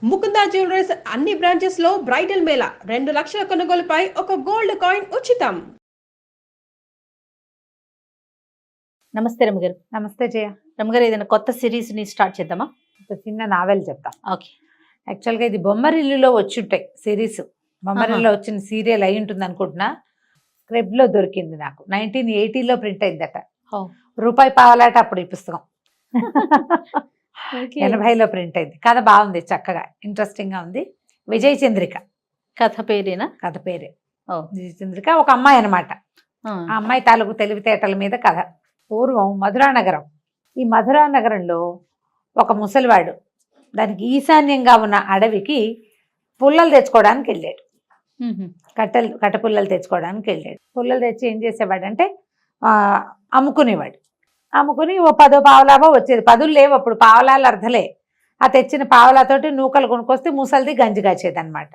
Mukunda jewellers అన్ని branches లో bridal Mela 2 లక్షల కొనుగోలుపై ఒక గోల్డ్ కాయిన్ ఉచితం. నమస్తే రమగారు. నమస్తే జయ. రమగారు, ఏదైనా కొత్త సిరీస్ని స్టార్ట్ చేద్దామా? ఒక చిన్న నావెల్ చెప్తా. ఓకే. యాక్చువల్గా ఇది బొమ్మరిల్లులో వచ్చుంటాయి సిరీస్. బొమ్మరిల్లులో వచ్చిన సీరియల్ అయి ఉంటుంది అనుకుంటున్నా. స్క్రిప్ట్లో దొరికింది నాకు. 1980లో ప్రింట్ అయిందట. రూపాయి పావలాట అప్పుడు ఈ పుస్తకం. 80లో ప్రింట్ అయింది. కథ బాగుంది, చక్కగా ఇంట్రెస్టింగ్గా ఉంది. విజయ చంద్రిక కథ పేరేనా? కథ పేరే. విజయ చంద్రిక ఒక అమ్మాయి అనమాట. ఆ అమ్మాయి తాలూకు తెలివితేటల మీద కథ. పూర్వం మధురానగరం. ఈ మధురానగరంలో ఒక ముసలివాడు దానికి ఈశాన్యంగా ఉన్న అడవికి పుల్లలు తెచ్చుకోవడానికి వెళ్ళాడు. కట్టపుల్లలు తెచ్చుకోవడానికి వెళ్ళాడు. పుల్లలు తెచ్చి ఏం చేసేవాడంటే అమ్ముకునేవాడు. అమ్ముకుని ఓ 10 పావలాభో వచ్చేది. 10 లేవు అప్పుడు, పావలాలు అర్ధలే. ఆ తెచ్చిన పావలాతోటి నూకలు కొనుక్కొస్తే ముసలిది గంజి కాచేది అనమాట.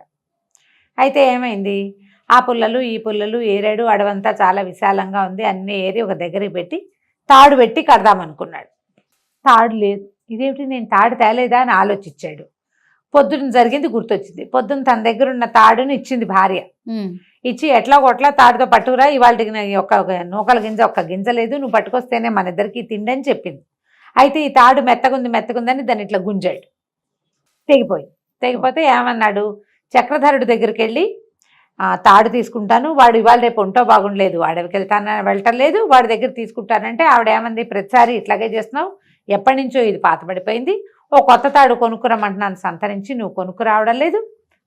అయితే ఏమైంది, ఆ పుల్లలు ఈ పుల్లలు ఏరాడు. అడవంతా చాలా విశాలంగా ఉంది. అన్నీ ఏరి ఒక దగ్గరికి పెట్టి తాడు పెట్టి కడదామనుకున్నాడు. తాడు లేదు. ఇదేమిటి, నేను తాడు తేలేదా అని ఆలోచించాడు. పొద్దున జరిగింది గుర్తొచ్చింది. పొద్దున తన దగ్గర ఉన్న తాడుని ఇచ్చింది భార్య. ఇచ్చి ఎట్లా కొట్లా తాడుతో పట్టుకురా, ఇవాళకి ఒక నూకల గింజ ఒక్క గింజ లేదు, నువ్వు పట్టుకొస్తేనే మన ఇద్దరికి తిండని చెప్పింది. అయితే ఈ తాడు మెత్తగుందని దాన్ని ఇట్లా గుంజాడు. తెగిపోతే ఏమన్నాడు, చక్రధరుడి దగ్గరికి వెళ్ళి తాడు తీసుకుంటాను, వాడు ఇవాళ రేపు ఒంటో బాగుండలేదు, అడవికి వెళ్ళటం లేదు, వాడి దగ్గర తీసుకుంటానంటే ఆవిడ ఏమంది, ప్రతిసారి ఇట్లాగే చేస్తున్నావు, ఎప్పటి నుంచో ఇది పాతబడిపోయింది, ఓ కొత్త తాడు కొనుక్కురమ్మంటున్నాను సంతరించి, నువ్వు కొనుక్కురావడం లేదు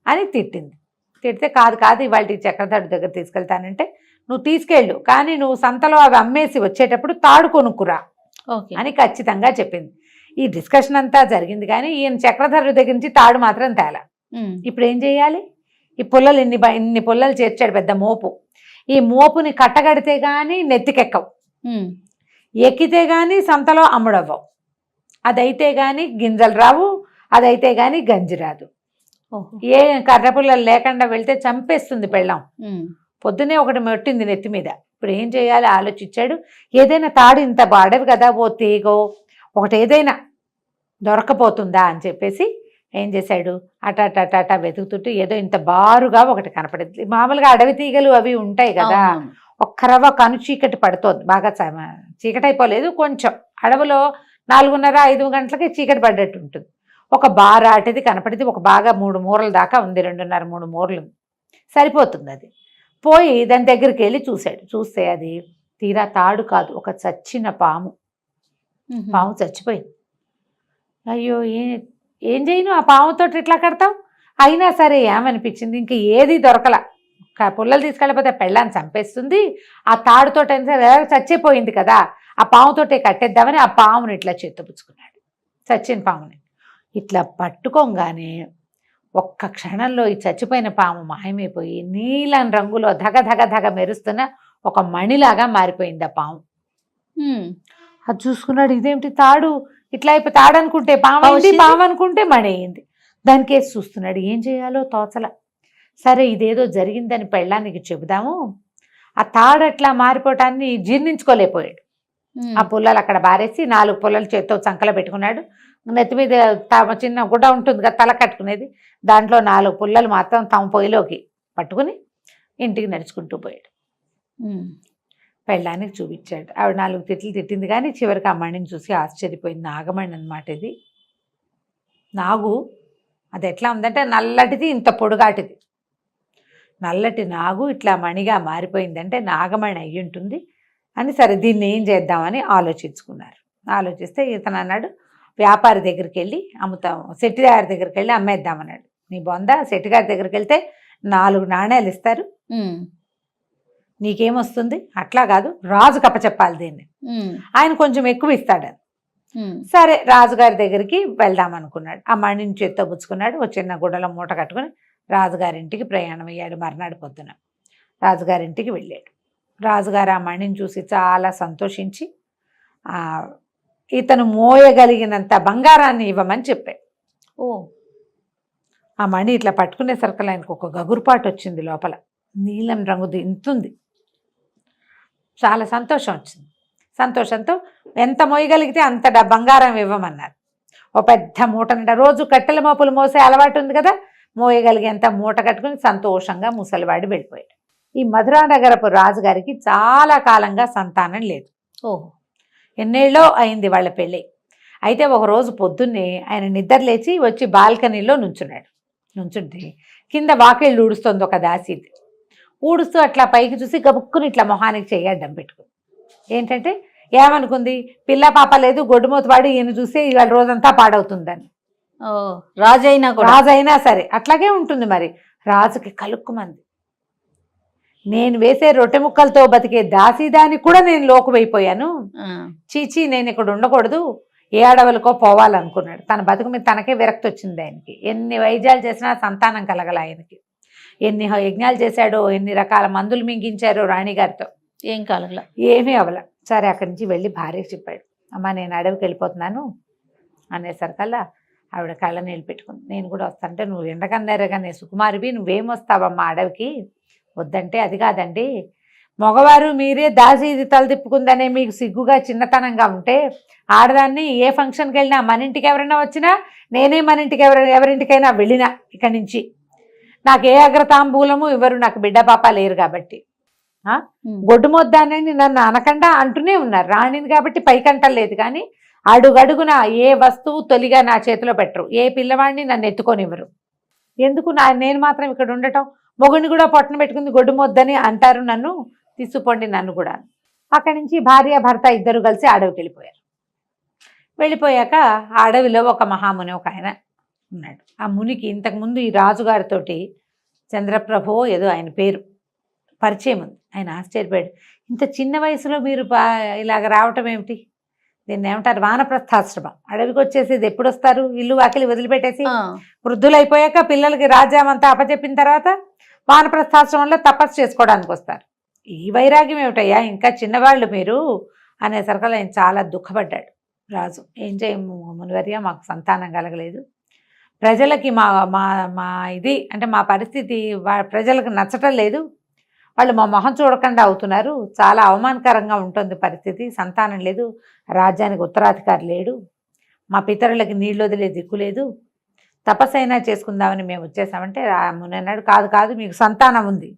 అని తిట్టింది. తిడితే కాదు ఇవాళ చక్రధరుడి దగ్గర తీసుకెళ్తానంటే, నువ్వు తీసుకెళ్ళు, కానీ నువ్వు సంతలో అవి అమ్మేసి వచ్చేటప్పుడు తాడు కొనుక్కురా అని ఖచ్చితంగా చెప్పింది. ఈ డిస్కషన్ అంతా జరిగింది, కానీ ఈయన చక్రధరుడి దగ్గర నుంచి తాడు మాత్రం తేలా. ఇప్పుడు ఏం చేయాలి, ఈ పుల్లలు ఇన్ని పుల్లలు చేర్చాడు, పెద్ద మోపు. ఈ మోపుని కట్టగడితే గాని నెత్తికెక్కవు, ఎక్కితే గాని సంతలో అమ్ముడవ్వవు, అదైతే గాని గింజలు రావు, అదైతే గాని గంజి రాదు. ఏ కర్ర పుల్లలు లేకుండా వెళ్తే చంపేస్తుంది పెళ్ళాం. పొద్దునే ఒకటి మెట్టింది నెత్తి మీద. ఇప్పుడు ఏం చేయాలి ఆలోచించాడు. ఏదైనా తాడు, ఇంత అడవి కదా, ఓ తీగో ఒకటి ఏదైనా దొరకపోతుందా అని చెప్పేసి ఏం చేశాడు, అటాటా వెతుకుతుంటే ఏదో ఇంత బారుగా ఒకటి కనపడింది. మామూలుగా అడవి తీగలు అవి ఉంటాయి కదా, ఒక్కరవ కను చీకటి పడుతోంది, బాగా చీకటి అయిపోలేదు, కొంచెం అడవిలో 4:30-5 గంటలకి చీకటి పడ్డట్టు ఉంటుంది. ఒక బారాటిది కనపడింది, ఒక బాగా 3 మూరల దాకా ఉంది, 2.5-3 మూరలు సరిపోతుంది. అది పోయి దాని దగ్గరికి వెళ్ళి చూశాడు. చూస్తే అది తీరా తాడు కాదు, ఒక చచ్చిన పాము. పాము చచ్చిపోయింది. అయ్యో ఏం చేయను, ఆ పాముతో ఇట్లా కడతావు. అయినా సరే ఏమనిపించింది, ఇంక ఏది దొరకల, పుల్లలు తీసుకెళ్ళిపోతే పెళ్ళాన్ని చంపేస్తుంది, ఆ తాడుతో చచ్చిపోయింది కదా, ఆ పాముతోటే కట్టేద్దామని ఆ పాముని ఇట్లా చేత్తపుచ్చుకున్నాడు. చచ్చిన పాముని ఇట్లా పట్టుకోగానే ఒక్క క్షణంలో ఈ చచ్చిపోయిన పాము మాయమైపోయి నీలం రంగులో ధగ మెరుస్తున్న ఒక మణిలాగా మారిపోయింది ఆ పాము. అది చూసుకున్నాడు, ఇదేమిటి తాడు ఇట్లా అయిపోయి, తాడు అనుకుంటే పాము అనుకుంటే మణి అయింది. దానికేసి చూస్తున్నాడు, ఏం చేయాలో తోచల. సరే ఇదేదో జరిగిందని పెళ్ళానికి చెబుదాము. ఆ తాడు అట్లా మారిపోవటాన్ని జీర్ణించుకోలేకపోయాడు. ఆ పుల్లలు అక్కడ బారేసి 4 పుల్లలు చేత్తో చంకలో పెట్టుకున్నాడు. నెత్తి మీద చిన్న గుడ్డ ఉంటుంది కదా, తల కట్టుకునేది, దాంట్లో 4 పుల్లలు మాత్రం తమ పొయ్యిలోకి పట్టుకుని ఇంటికి నడుచుకుంటూ పోయాడు. పెళ్ళానికి చూపించాడు. ఆవిడ 4 తిట్లు తిట్టింది, కానీ చివరికి ఆ మణిని చూసి ఆశ్చర్యపోయింది. నాగమణి అనమాట ఇది. నాగు అది ఎట్లా ఉందంటే నల్లటిది, ఇంత పొడుగాటిది, నల్లటి నాగు ఇట్లా మణిగా మారిపోయిందంటే నాగమణి అయ్యి ఉంటుంది అని. సరే దీన్ని ఏం చేద్దామని ఆలోచించుకున్నారు. ఆలోచిస్తే ఇతను అన్నాడు, వ్యాపారి దగ్గరికి వెళ్ళి అమ్ముతాం, శెట్టిగారి దగ్గరికి వెళ్ళి అమ్మేద్దామన్నాడు. నీ బొంద, శెట్టిగారి దగ్గరికి వెళ్తే 4 నాణేలు ఇస్తారు, నీకేమొస్తుంది, అట్లా కాదు రాజు కప్పచెప్పాలి దీన్ని, ఆయన కొంచెం ఎక్కువ ఇస్తాడు. సరే రాజుగారి దగ్గరికి వెళ్దాం అనుకున్నాడు. ఆ మణిని చేత్తో పుచ్చుకున్నాడు. ఒక చిన్న గుడ్డలో మూట కట్టుకుని రాజుగారింటికి ప్రయాణం అయ్యాడు. మర్నాడు పొద్దున రాజుగారింటికి వెళ్ళాడు. రాజుగారు ఆ మణిని చూసి చాలా సంతోషించి ఇతను మోయగలిగినంత బంగారాన్ని ఇవ్వమని చెప్పాడు. ఆ మణి ఇట్లా పట్టుకునేసరికి ఆయనకు ఒక గగురుపాటు వచ్చింది, లోపల నీలం రంగుది ఇంతుంది. చాలా సంతోషం వచ్చింది. సంతోషంతో ఎంత మోయగలిగితే అంత బంగారం ఇవ్వమన్నారు. ఓ పెద్ద మూట నిండా రోజు కట్టెల మోపులు మోసే అలవాటు ఉంది కదా, మోయగలిగేంత మూట కట్టుకుని సంతోషంగా ముసలివాడు వెళ్ళిపోయాడు. ఈ మధురానగరపు రాజుగారికి చాలా కాలంగా సంతానం లేదు. ఓహో. ఎన్నేళ్ళో అయింది వాళ్ళ పెళ్ళి. అయితే ఒకరోజు పొద్దున్నే ఆయన నిద్ర లేచి వచ్చి బాల్కనీలో నుంచుంటే కింద వాకిళ్ళు ఊడుస్తుంది ఒక దాసీది. ఊడుస్తూ అట్లా పైకి చూసి గబుక్కుని ఇట్లా మొహానికి చెయ్యి అడ్డం పెట్టుకుంది. ఏంటంటే ఏమనుకుంది, పిల్ల పాప లేదు, గొడ్డుమూత వాడి ఈయన చూసి ఇవాళ రోజంతా పాడవుతుందని. రాజైనా సరే అట్లాగే ఉంటుంది మరి. రాజుకి కలుక్కుమంది. నేను వేసే రొట్టె ముక్కలతో బతికే దాసీదానికి కూడా నేను లోకువైపోయాను. చీచీ, నేను ఇక్కడ ఉండకూడదు, ఏ అడవులకో పోవాలనుకున్నాడు. తన బతుకు మీద తనకే విరక్తి వచ్చింది ఆయనకి. ఎన్ని వైద్యాలు చేసినా సంతానం కలగల ఆయనకి. ఎన్ని యజ్ఞాలు చేశాడో, ఎన్ని రకాల మందులు మింగించారో రాణిగారితో, ఏం కలగల, ఏమీ అవల. సరే అక్కడి నుంచి వెళ్ళి భార్యకి చెప్పాడు, అమ్మ నేను అడవికి వెళ్ళిపోతున్నాను అనేసరికల్లా ఆవిడ కళ్ళ నీళ్ళు పెట్టుకుంది. నేను కూడా వస్తానంటే, నువ్వు ఎండకన్నారగానే సుకుమారివి, నువ్వేం వస్తావమ్మా అడవికి, వద్దంటే అది కాదండి, మగవారు మీరే దాసీది తల తిప్పుకుందనే మీకు సిగ్గుగా చిన్నతనంగా ఉంటే, ఆడదాన్ని ఏ ఫంక్షన్కి వెళ్ళినా, మన ఇంటికి ఎవరైనా వచ్చినా, నేనే మన ఇంటికి ఎవరింటికైనా వెళ్ళినా ఇక్కడి నుంచి నాకు ఏ అగ్రతాంబూలము ఇవ్వరు, నాకు బిడ్డ పాప లేరు కాబట్టి. గొడ్డు మొద్దానని నన్ను అనకుండా అంటూనే ఉన్నారు. రాణిని కాబట్టి పైకంటలేదు, కానీ అడుగడుగున ఏ వస్తువు తొలిగా నా చేతిలో పెట్టరు, ఏ పిల్లవాడిని నన్ను ఎత్తుకొనివ్వరు. ఎందుకు నేను మాత్రం ఇక్కడ ఉండటం, మొగుడిని కూడా పొట్టన పెట్టుకుంది గొడ్డు మొద్దని అంటారు, నన్ను తీసుకుపోండి నన్ను కూడా. అక్కడి నుంచి భార్య భర్త ఇద్దరు కలిసి అడవికి వెళ్ళిపోయారు. వెళ్ళిపోయాక ఆ అడవిలో ఒక మహాముని ఒక ఆయన ఉన్నాడు. ఆ మునికి ఇంతకుముందు ఈ రాజుగారితోటి చంద్రప్రభో ఏదో ఆయన పేరు పరిచయం ఉంది. ఆయన ఆశ్చర్యపోయాడు, ఇంత చిన్న వయసులో మీరు ఇలాగ రావటం ఏమిటి, దీన్ని ఏమంటారు, వానప్రస్థాశ్రమం. అడవికి వచ్చేసేది ఎప్పుడు వస్తారు, ఇల్లు వాకిలి వదిలిపెట్టేసి వృద్ధులు అయిపోయాక పిల్లలకి రాజ్యామంతా అప్పచెప్పిన తర్వాత వానప్రస్థాశ్రమంలో తపస్సు చేసుకోవడానికి వస్తారు. ఈ వైరాగ్యం ఏమిటయ్యా, ఇంకా చిన్నవాళ్ళు మీరు అనేసరికి ఆయన చాలా దుఃఖపడ్డాడు. రాజు, ఏం చేయము మునివర్య, మాకు సంతానం కలగలేదు, ప్రజలకి మా మా మా ఇది అంటే మా పరిస్థితి ప్రజలకు నచ్చటం లేదు, వాళ్ళు మా మొహం చూడకుండా అవుతున్నారు, చాలా అవమానకరంగా ఉంటుంది పరిస్థితి, సంతానం లేదు, రాజ్యానికి ఉత్తరాధికారి లేడు, మా పితరులకి నీళ్ళు వదిలే దిక్కు లేదు, తపస్సు అయినా చేసుకుందామని మేము వచ్చేసామంటే ముని అన్నాడు, కాదు కాదు, మీకు సంతానం ఉంది,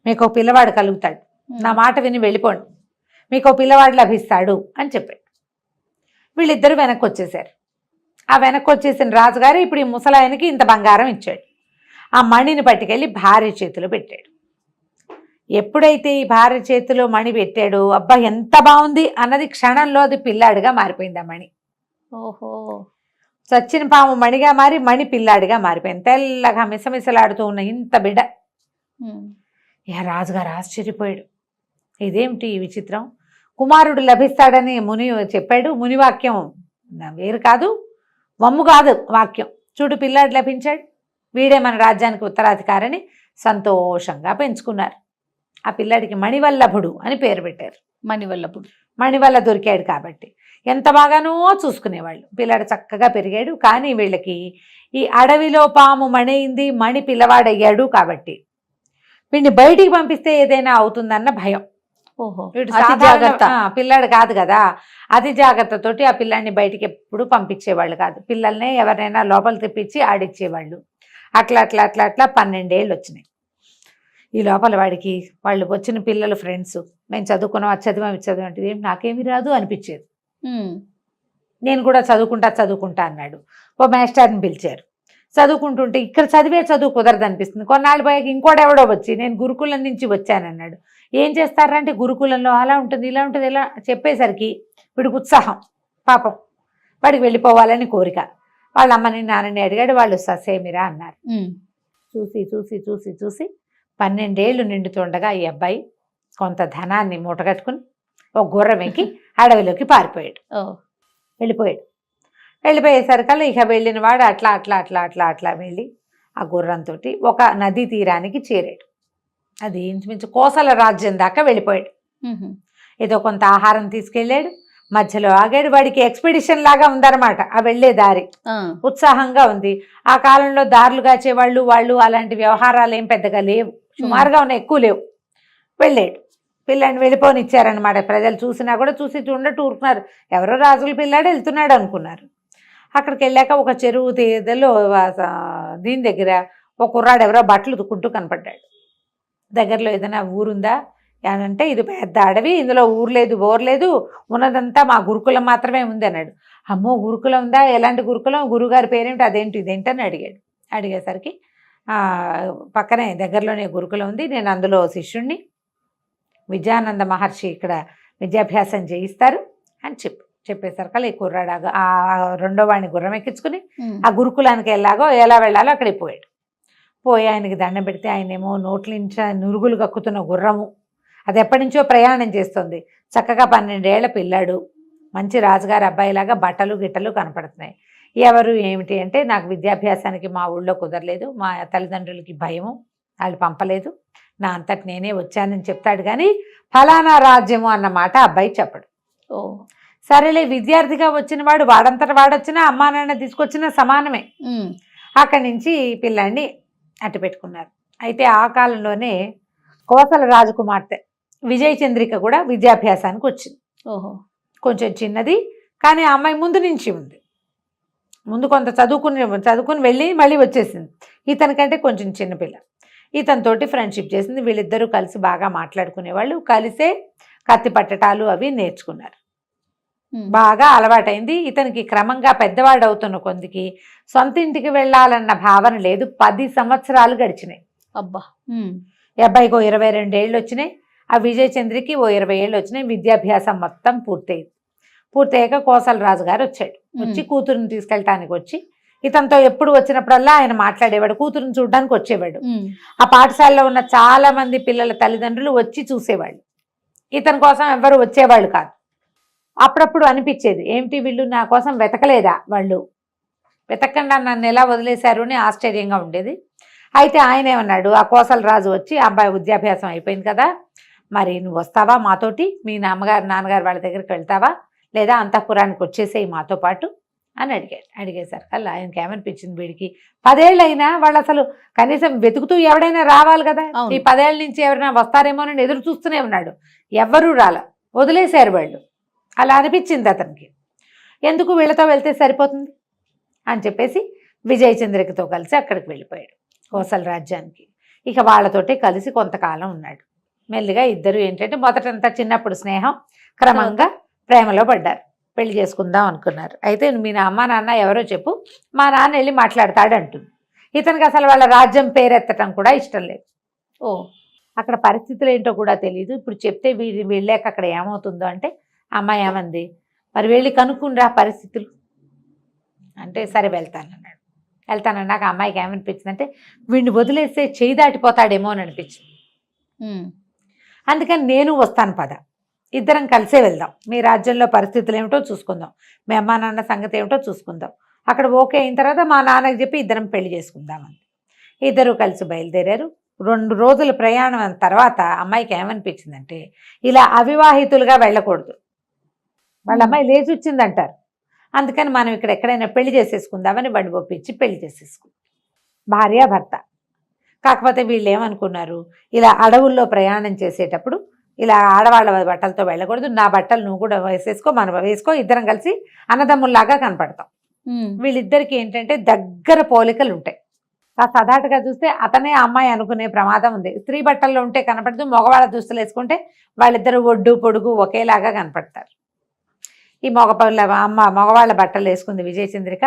మీకు ఒక పిల్లవాడు కలుగుతాడు, నా మాట విని వెళ్ళిపోండి, మీకు ఒక పిల్లవాడు లభిస్తాడు అని చెప్పాడు. వీళ్ళిద్దరూ వెనక్కి వచ్చేసారు. ఆ వెనక్కి వచ్చేసిన రాజుగారు ఇప్పుడు ఈ ముసలాయనకి ఇంత బంగారం ఇచ్చాడు. ఆ మణిని పట్టుకెళ్ళి భార్య చేతిలో పెట్టాడు. ఎప్పుడైతే ఈ భార్య చేతిలో మణి పెట్టాడో, అబ్బా ఎంత బాగుంది అన్నది క్షణంలో అది పిల్లాడిగా మారిపోయింది. ఆ మణి ఓహో, చచ్చిన పాము మణిగా మారి మణి పిల్లాడిగా మారిపోయింది. తెల్లగా మిసమిసలాడుతూ ఉన్న ఇంత బిడ్డ. ఇక రాజుగారు ఆశ్చర్యపోయాడు, ఇదేమిటి ఈ విచిత్రం, కుమారుడు లభిస్తాడని ముని చెప్పాడు, ముని వాక్యం వేరు కాదు, వమ్ము కాదు వాక్యం, చూడు పిల్లాడు లభించాడు, వీడే మన రాజ్యానికి ఉత్తరాధికారిని సంతోషంగా పెంచుకున్నారు. ఆ పిల్లాడికి మణివల్లభుడు అని పేరు పెట్టారు. మణివల్లభుడు, మణి వల్ల దొరికాడు కాబట్టి ఎంత బాగానో చూసుకునేవాళ్ళు. పిల్లాడు చక్కగా పెరిగాడు. కానీ వీళ్ళకి ఈ అడవిలో పాము మణయింది, మణి పిల్లవాడయ్యాడు కాబట్టి వీడిని బయటికి పంపిస్తే ఏదైనా అవుతుందన్న భయం. ఓహో, వీడు పిల్లాడు కాదు కదా, అతి జాగ్రత్తతోటి ఆ పిల్లాడిని బయటికి ఎప్పుడు పంపించేవాళ్ళు కాదు. పిల్లల్ని ఎవరినైనా లోపల తెప్పించి ఆడిచ్చేవాళ్ళు. అట్లా అట్లా అట్లా అట్లా 12 ఏళ్ళు వచ్చినాయి. ఈ లోపల వాడికి వాళ్ళు వచ్చిన పిల్లలు ఫ్రెండ్స్, మేము చదువుకున్నాం, అది చదివాం, ఇది చదివాం అంటే ఏం నాకేమీ రాదు అనిపించేది. నేను కూడా చదువుకుంటా అన్నాడు. ఓ మాస్టర్ని పిలిచారు. చదువుకుంటుంటే ఇక్కడ చదువు కుదరదు అనిపిస్తుంది. కొన్నాళ్ళు పోయాక ఇంకోటెవడో వచ్చి నేను గురుకులం నుంచి వచ్చానన్నాడు. ఏం చేస్తారంటే గురుకులంలో అలా ఉంటుంది, ఇలా ఉంటుంది, ఇలా చెప్పేసరికి వీడికి ఉత్సాహం, పాపం వాడికి వెళ్ళిపోవాలని కోరిక. వాళ్ళ అమ్మని నాన్నని అడిగాడు, వాళ్ళు ససేమిరా అన్నారు. చూసి చూసి చూసి చూసి 12 ఏళ్ళు నిండుతుండగా ఈ అబ్బాయి కొంత ధనాన్ని మూటగట్టుకుని ఒక గుర్రం ఎక్కి అడవిలోకి పారిపోయాడు. వెళ్ళిపోయేసరికల్లా ఇక వెళ్ళిన వాడు అట్లా అట్లా అట్లా అట్లా అట్లా వెళ్ళి ఆ గుర్రంతో ఒక నదీ తీరానికి చేరాడు. అది ఇంచుమించు కోసల రాజ్యం దాకా వెళ్ళిపోయాడు. ఏదో కొంత ఆహారం తీసుకెళ్ళాడు, మధ్యలో ఆగాడు. వాడికి ఎక్స్పెడిషన్ లాగా ఉందన్నమాట ఆ వెళ్ళే దారి, ఉత్సాహంగా ఉంది. ఆ కాలంలో దారులు కాచేవాళ్ళు వాళ్ళు అలాంటి వ్యవహారాలు ఏం పెద్దగా లేవు, సుమారుగా ఉన్నాయి, ఎక్కువ లేవు. వెళ్ళాడు. పిల్లాడిని వెళ్ళిపోనిచ్చారనమాట. ప్రజలు చూసినా కూడా చూసి చూడట్టు ఊరుకున్నారు. ఎవరో రాజుల పిల్లాడు వెళ్తున్నాడు అనుకున్నారు. అక్కడికి వెళ్ళాక ఒక చెరువు తీదలో దీని దగ్గర ఒక కుర్రాడు ఎవరో బట్టలు ఉతుక్కుంటూ కనపడ్డాడు. దగ్గరలో ఏదైనా ఊరుందా అంటే ఇది పెద్ద అడవి, ఇందులో ఊరు లేదు బోర్ లేదు, ఉన్నదంతా మా గురుకులం మాత్రమే ఉంది అన్నాడు. అమ్మో గురుకులం ఉందా, ఎలాంటి గురుకులం, గురుగారి పేరేంటి, అదేంటి ఇదేంటని అడిగాడు. అడిగేసరికి పక్కనే దగ్గరలోనే గురుకులం ఉంది, నేను అందులో శిష్యుణ్ణి, విద్యానంద మహర్షి ఇక్కడ విద్యాభ్యాసం చేయిస్తారు అని చెప్పేసరికి ఈ కుర్రాడు ఆ రెండో వాడిని గుర్రం ఎక్కించుకుని ఆ గురుకులానికి ఎలా వెళ్ళాలో అక్కడికి పోయాడు. పోయి ఆయనకి దండం పెడితే ఆయనేమో నోట్ల నుంచి నురుగులు కక్కుతున్న గుర్రము, అది ఎప్పటి నుంచో ప్రయాణం చేస్తుంది, చక్కగా 12 ఏళ్ల పిల్లాడు, మంచి రాజుగారి అబ్బాయిలాగా బట్టలు గిట్టలు కనపడుతున్నాయి. ఎవరు ఏమిటి అంటే నాకు విద్యాభ్యాసానికి మా ఊళ్ళో కుదరలేదు, మా తల్లిదండ్రులకి భయము, వాళ్ళు పంపలేదు, నా అంతటి నేనే వచ్చానని చెప్తాడు. కానీ ఫలానా రాజ్యము అన్నమాట అబ్బాయి చెప్పడు. సరేలే, విద్యార్థిగా వచ్చిన వాడు వాడంతట వాడొచ్చినా అమ్మా నాన్న తీసుకొచ్చినా సమానమే. అక్కడి నుంచి పిల్లాన్ని అట్టు పెట్టుకున్నారు. అయితే ఆ కాలంలోనే కోసల రాజకుమార్తె విజయచంద్రిక కూడా విద్యాభ్యాసానికి వచ్చింది. కొంచెం చిన్నది, కానీ ఆ అమ్మాయి ముందు నుంచి ఉంది, ముందు కొంత చదువుకుని వెళ్ళి మళ్ళీ వచ్చేసింది. ఇతనికంటే కొంచెం చిన్నపిల్ల. ఇతనితోటి ఫ్రెండ్షిప్ చేసింది. వీళ్ళిద్దరూ కలిసి బాగా మాట్లాడుకునేవాళ్ళు, కలిసే కత్తి పట్టటాలు అవి నేర్చుకున్నారు. బాగా అలవాటైంది. ఇతనికి క్రమంగా పెద్దవాడు అవుతున్న కొందికి సొంత ఇంటికి వెళ్ళాలన్న భావన లేదు. 10 సంవత్సరాలు గడిచినాయి. అబ్బా. ఈ అబ్బాయికి 22 ఏళ్ళు వచ్చినాయి, ఆ విజయచంద్రికి 20 ఏళ్ళు వచ్చినాయి. విద్యాభ్యాసం మొత్తం పూర్తయ్యాక కోసల రాజు గారు వచ్చాడు. వచ్చి కూతురుని తీసుకెళ్ళటానికి వచ్చి ఇతనితో ఎప్పుడు వచ్చినప్పుడల్లా ఆయన మాట్లాడేవాడు, కూతురుని చూడడానికి వచ్చేవాడు. ఆ పాఠశాలలో ఉన్న చాలా మంది పిల్లల తల్లిదండ్రులు వచ్చి చూసేవాళ్ళు, ఇతని కోసం ఎవరు వచ్చేవాళ్ళు కాదు. అప్పుడప్పుడు అనిపించేది, ఏమిటి వీళ్ళు నా కోసం వెతకలేదా, వాళ్ళు వెతకకుండా నన్ను ఎలా వదిలేశారు అని ఆశ్చర్యంగా ఉండేది. అయితే ఆయన ఏమన్నాడు, ఆ కోసల రాజు వచ్చి అబ్బాయి విద్యాభ్యాసం అయిపోయింది కదా, మరి నువ్వు వస్తావా మాతోటి, మీ నాన్నగారు వాళ్ళ దగ్గరికి వెళ్తావా, లేదా అంతఃపురానికి వచ్చేసేయి మాతో పాటు అని అడిగేసరికి అలా ఆయనకి ఏమనిపించింది, వీడికి 10 ఏళ్ళు అయినా వాళ్ళు అసలు కనీసం వెతుకుతూ ఎవడైనా రావాలి కదా, ఈ 10 ఏళ్ళ నుంచి ఎవరైనా వస్తారేమోనని ఎదురు చూస్తూనే ఉన్నాడు, ఎవ్వరూ రాల, వదిలేశారు వాళ్ళు. అలా అనిపించింది అతనికి. ఎందుకు వీళ్ళతో వెళ్తే సరిపోతుంది అని చెప్పేసి విజయచంద్రికతో కలిసి అక్కడికి వెళ్ళిపోయాడు కోసల రాజ్యానికి. ఇక వాళ్ళతోటే కలిసి కొంతకాలం ఉన్నాడు. మెల్లిగా ఇద్దరు ఏంటంటే మొదటంతా చిన్నప్పుడు స్నేహం, క్రమంగా ప్రేమలో పడ్డారు, పెళ్లి చేసుకుందాం అనుకున్నారు. అయితే మీ అమ్మ నాన్న ఎవరో చెప్పు, మా నాన్న వెళ్ళి మాట్లాడతాడు అంటుంది. ఇతనికి అసలు వాళ్ళ రాజ్యం పేరెత్తటం కూడా ఇష్టం లేదు. అక్కడ పరిస్థితులు ఏంటో కూడా తెలియదు. ఇప్పుడు చెప్తే వెళ్ళాక అక్కడ ఏమవుతుందో అంటే, అమ్మాయి ఏమంది, మరి వెళ్ళి కనుక్కుండ్రా పరిస్థితులు అంటే, సరే వెళ్తానన్నాక అమ్మాయికి ఏమనిపించింది అంటే, వీడిని వదిలేస్తే చేయి దాటిపోతాడేమో అని అనిపించింది. అందుకని నేను వస్తాను పద, ఇద్దరం కలిసే వెళ్దాం, మీ రాజ్యంలో పరిస్థితులు ఏమిటో చూసుకుందాం, మీ అమ్మా నాన్న సంగతి ఏమిటో చూసుకుందాం, అక్కడ ఓకే అయిన తర్వాత మా నాన్నకి చెప్పి ఇద్దరం పెళ్లి చేసుకుందామని ఇద్దరు కలిసి బయలుదేరారు. 2 రోజుల ప్రయాణం తర్వాత అమ్మాయికి ఏమనిపించిందంటే, ఇలా అవివాహితులుగా వెళ్ళకూడదు, వాళ్ళ అమ్మాయి లేచి వచ్చిందంటారు, అందుకని మనం ఇక్కడ ఎక్కడైనా పెళ్లి చేసేసుకుందామని బండి ఒప్పించి పెళ్లి చేసేసుకుందాం, భార్యాభర్త. కాకపోతే వీళ్ళు ఏమనుకున్నారు, ఇలా అడవుల్లో ప్రయాణం చేసేటప్పుడు ఇలా ఆడవాళ్ళ బట్టలతో వెళ్ళకూడదు, నా బట్టలు నువ్వు కూడా వేసేసుకో, మనం వేసుకో, ఇద్దరం కలిసి అన్నదమ్ముల్లాగా కనపడతాం. వీళ్ళిద్దరికి ఏంటంటే దగ్గర పోలికలు ఉంటాయి. ఆ సదాటుగా చూస్తే అతనే అమ్మాయి అనుకునే ప్రమాదం ఉంది. స్త్రీ బట్టల్లో ఉంటే కనపడదు, మగవాళ్ళ దుస్తులు వేసుకుంటే వాళ్ళిద్దరు ఒడ్డు పొడుగు ఒకేలాగా కనపడతారు. ఈ మగవాళ్ళ బట్టలు వేసుకుంది విజయచంద్రిక.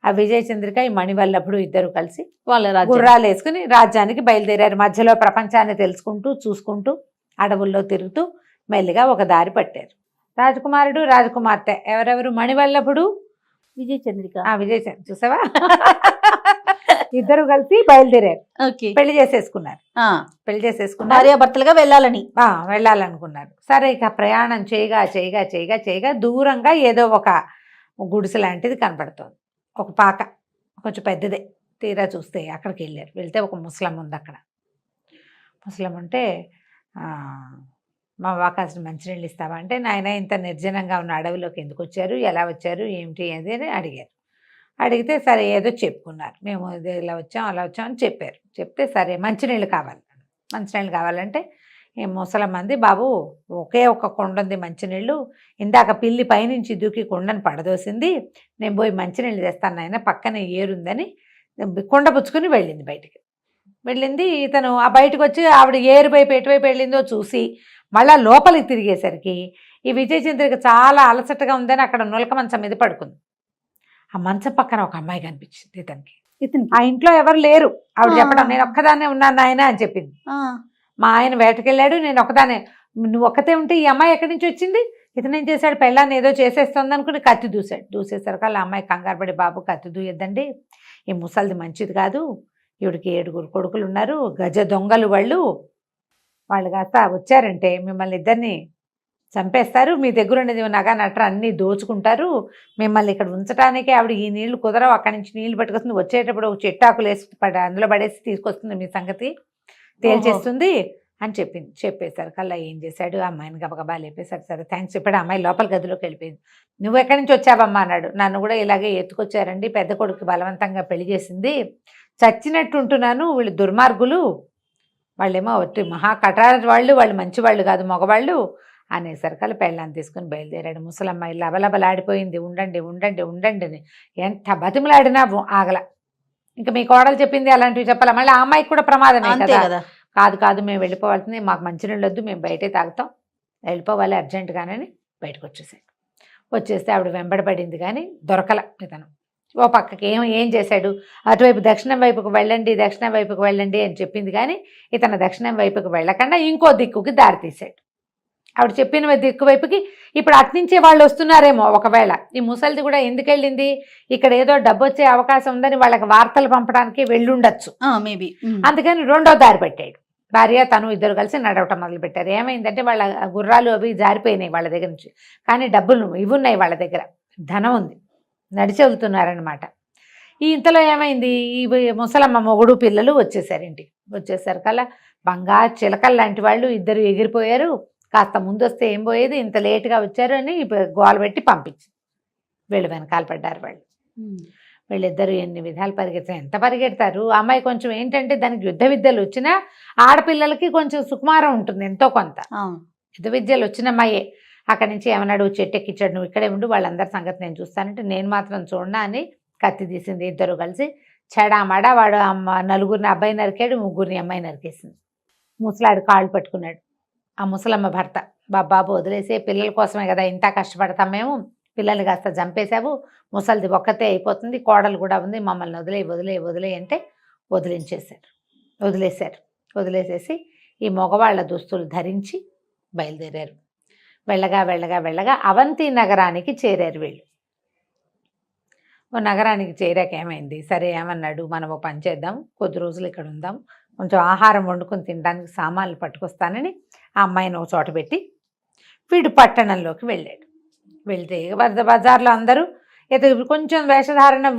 ఆ విజయచంద్రిక ఈ మణివల్లభుడు ఇద్దరు కలిసి వాళ్ళ గుర్రాలు వేసుకుని రాజ్యానికి బయలుదేరారు. మధ్యలో ప్రపంచాన్ని తెలుసుకుంటూ చూసుకుంటూ అడవుల్లో తిరుగుతూ మెల్లిగా ఒక దారి పట్టారు. రాజకుమారుడు రాజకుమార్తె ఎవరెవరు, మణివల్లభుడు విజయచంద్రిక. విజయచంద్ర చూసావా, ఇద్దరు కలిసి బయలుదేరారు, పెళ్లి చేసేసుకున్నారు. భార్యాభర్తలుగా వెళ్ళాలనుకున్నారు. సరే, ఇక ప్రయాణం చేయగా దూరంగా ఏదో ఒక గుడిసె లాంటిది కనపడుతోంది, ఒక పాక, కొంచెం పెద్దదే. తీరా చూస్తే అక్కడికి వెళ్తే ఒక ముసలం ఉంది. అక్కడ ముసలం ఉంటే, మా వాకాసిన మంచినీళ్ళు ఇస్తావా అంటే, నాయన ఇంత నిర్జనంగా ఉన్న అడవిలోకి ఎందుకు వచ్చారు, ఎలా వచ్చారు, ఏమిటి అని అడిగారు. అడిగితే సరే ఏదో చెప్పుకున్నారు, మేము ఇలా వచ్చాం అలా వచ్చాం అని చెప్పారు. చెప్తే సరే మంచినీళ్ళు కావాలంటే, ఏ ముసలమ్మంది, బాబు ఒకే ఒక కుండ ఉంది మంచినీళ్ళు, ఇందాక పిల్లి పైనుంచి దూకి కుండను పడదోసింది, నేను పోయి మంచినీళ్ళు తెస్తాను నాయన, పక్కనే ఏరుందని కుండ పుచ్చుకుని వెళ్ళింది బయటికి. వెళ్ళింది. ఇతను ఆ బయటకు వచ్చి ఆవిడ ఏరు వైపు ఎటువైపు వెళ్ళిందో చూసి మళ్ళా లోపలికి తిరిగేసరికి ఈ విజయచంద్రిక చాలా అలసటగా ఉందని అక్కడ నులక మంచం మీద పడుకుంది. ఆ మంచం పక్కన ఒక అమ్మాయి కనిపించింది ఇతనికి. ఆ ఇంట్లో ఎవరు లేరు. ఆవిడ చెప్పడం, నేను ఒక్కదాన్నే ఉన్నాను నాయన అని చెప్పింది. మా ఆయన వేటకెళ్ళాడు, నేను ఒక్కదానే. నువ్వు ఒక్కతే ఉంటే ఈ అమ్మాయి ఎక్కడి నుంచి వచ్చింది? ఇతను ఏం చేశాడు, పెళ్ళాన్ని ఏదో చేసేస్తుంది అనుకుని కత్తి దూశాడు. దూసేసరికి వాళ్ళ అమ్మాయి కంగారు పడి, బాబు కత్తి దూయొద్దండి, ఈ ముసలిది మంచిది కాదు, ఈవిడికి 7 కొడుకులు ఉన్నారు, గజ దొంగలు వాళ్ళు కాస్త వచ్చారంటే మిమ్మల్ని ఇద్దరిని చంపేస్తారు, మీ దగ్గర ఉండేది నగ నట్ర అన్నీ దోచుకుంటారు, మిమ్మల్ని ఇక్కడ ఉంచడానికే ఆవిడ ఈ నీళ్లు కుదరవు, అక్కడి నుంచి నీళ్లు పట్టుకొస్తుంది, వచ్చేటప్పుడు ఒక చెట్టాకులు వేసి అందులో పడేసి తీసుకొస్తుంది, మీ సంగతి తేల్చేస్తుంది అని చెప్పింది. చెప్పేశారు కల్లా ఏం చేశాడు, అమ్మాయిని గబగబా లేపేశాడు. సరే థ్యాంక్స్ చెప్పాడు. అమ్మాయి లోపల గదిలోకి వెళ్ళిపోయింది. నువ్వు ఎక్కడి నుంచి వచ్చావమ్మా అన్నాడు. నన్ను కూడా ఇలాగే ఎత్తుకొచ్చారండి, పెద్ద కొడుకు బలవంతంగా పెళ్లి చేసింది, చచ్చినట్టు ఉంటున్నాను, వీళ్ళు దుర్మార్గులు, వాళ్ళేమో మహా కఠార వాళ్ళు మంచివాళ్ళు కాదు, మగవాళ్ళు అనేసరికల్లా పెళ్ళాన్ని తీసుకుని బయలుదేరాడు. ముసలమ్మాయి లబలబలాడిపోయింది, ఉండండి ఉండండి ఉండండి అని ఎంత బతిమలాడినా ఆగల. ఇంకా మీ కోడలు చెప్పింది అలాంటివి చెప్పాలా, మళ్ళీ ఆ అమ్మాయికి కూడా ప్రమాదమే కదా. కాదు కాదు మేము వెళ్ళిపోవాల్సింది, మాకు మంచినీళ్ళు వద్దు, మేము బయటే తాగుతాం, వెళ్ళిపోవాలి అర్జెంటుగానని బయటకు వచ్చేసాడు. వచ్చేస్తే ఆవిడ వెంబడబడింది కానీ దొరకల ఇతను. ఓ పక్కకి ఏం చేశాడు, అటువైపు దక్షిణం వైపుకు వెళ్ళండి అని చెప్పింది కానీ ఇతను దక్షిణం వైపుకు వెళ్ళకుండా ఇంకో దిక్కుకి దారి తీశాడు. ఆవిడ చెప్పిన దిక్కు వైపుకి ఇప్పుడు అట్నుంచే వాళ్ళు వస్తున్నారేమో. ఒకవేళ ఈ ముసలిది కూడా ఎందుకు వెళ్ళింది, ఇక్కడ ఏదో డబ్బు వచ్చే అవకాశం ఉందని వాళ్ళకి వార్తలు పంపడానికి వెళ్ళుండొచ్చు మేబీ, అందుకని రెండో దారి పెట్టాడు. భార్య తను ఇద్దరు కలిసి నడవటం మొదలుపెట్టారు. ఏమైందంటే వాళ్ళ గుర్రాలు అవి జారిపోయినాయి వాళ్ళ దగ్గర నుంచి, కానీ డబ్బులు ఇవి ఉన్నాయి వాళ్ళ దగ్గర, ధనం ఉంది, నడిచి వెళ్తున్నారనమాట. ఈ ఇంతలో ఏమైంది, ఈ ముసలమ్మ మొగుడు పిల్లలు వచ్చేసారు ఇంటికి. వచ్చేసరికల్లా బంగారు చిలకలు లాంటి వాళ్ళు ఇద్దరు ఎగిరిపోయారు. కాస్త ముందు వస్తే ఏం పోయేది, ఇంత లేటుగా వచ్చారు అని గోల పెట్టి పంపించి వీళ్ళు వెనకాల పడ్డారు. వీళ్ళిద్దరూ ఎన్ని విధాలు పరిగెత్తారు, ఎంత పరిగెడతారు. అమ్మాయి కొంచెం ఏంటంటే దానికి యుద్ధ విద్యలు వచ్చినా ఆడపిల్లలకి కొంచెం సుకుమారం ఉంటుంది ఎంతో కొంత, యుద్ధ విద్యలు వచ్చిన అమ్మాయే. అక్కడి నుంచి ఏమన్నాడు, చెట్టు ఎక్కించాడు, నువ్వు ఇక్కడే ఉండు, వాళ్ళందరి సంగతి నేను చూస్తానంటే నేను మాత్రం చూడనా అని కత్తి తీసింది. ఇద్దరు కలిసి చెడామడా వాడు నలుగురిని అబ్బాయి నరికాడు, ముగ్గురిని అమ్మాయి నరికేసింది. ముసలాడు కాళ్ళు పట్టుకున్నాడు. ఆ ముసలమ్మ భర్త, బాబు వదిలేసే, పిల్లల కోసమే కదా ఇంత కష్టపడతాం మేము, పిల్లల్ని కాస్త చంపేశావు, ముసలిది ఒక్కతే అయిపోతుంది, కోడలు కూడా ఉంది, మమ్మల్ని వదిలే అంటే వదిలేసేసి ఈ మగవాళ్ళ దుస్తులు ధరించి బయలుదేరారు. వెళ్ళగా అవంతి నగరానికి చేరారు వీళ్ళు. ఓ నగరానికి చేరాక ఏమైంది, సరే ఏమన్నాడు, మనం ఓ పని చేద్దాం, కొద్ది రోజులు ఇక్కడ ఉందాం, కొంచెం ఆహారం వండుకొని తినడానికి సామాన్లు పట్టుకొస్తానని ఆ అమ్మాయిని ఒక చోట పెట్టి వీడు పట్టణంలోకి వెళ్ళాడు. వెళ్తే బజార్లో అందరూ కొంచెం వేషధారణ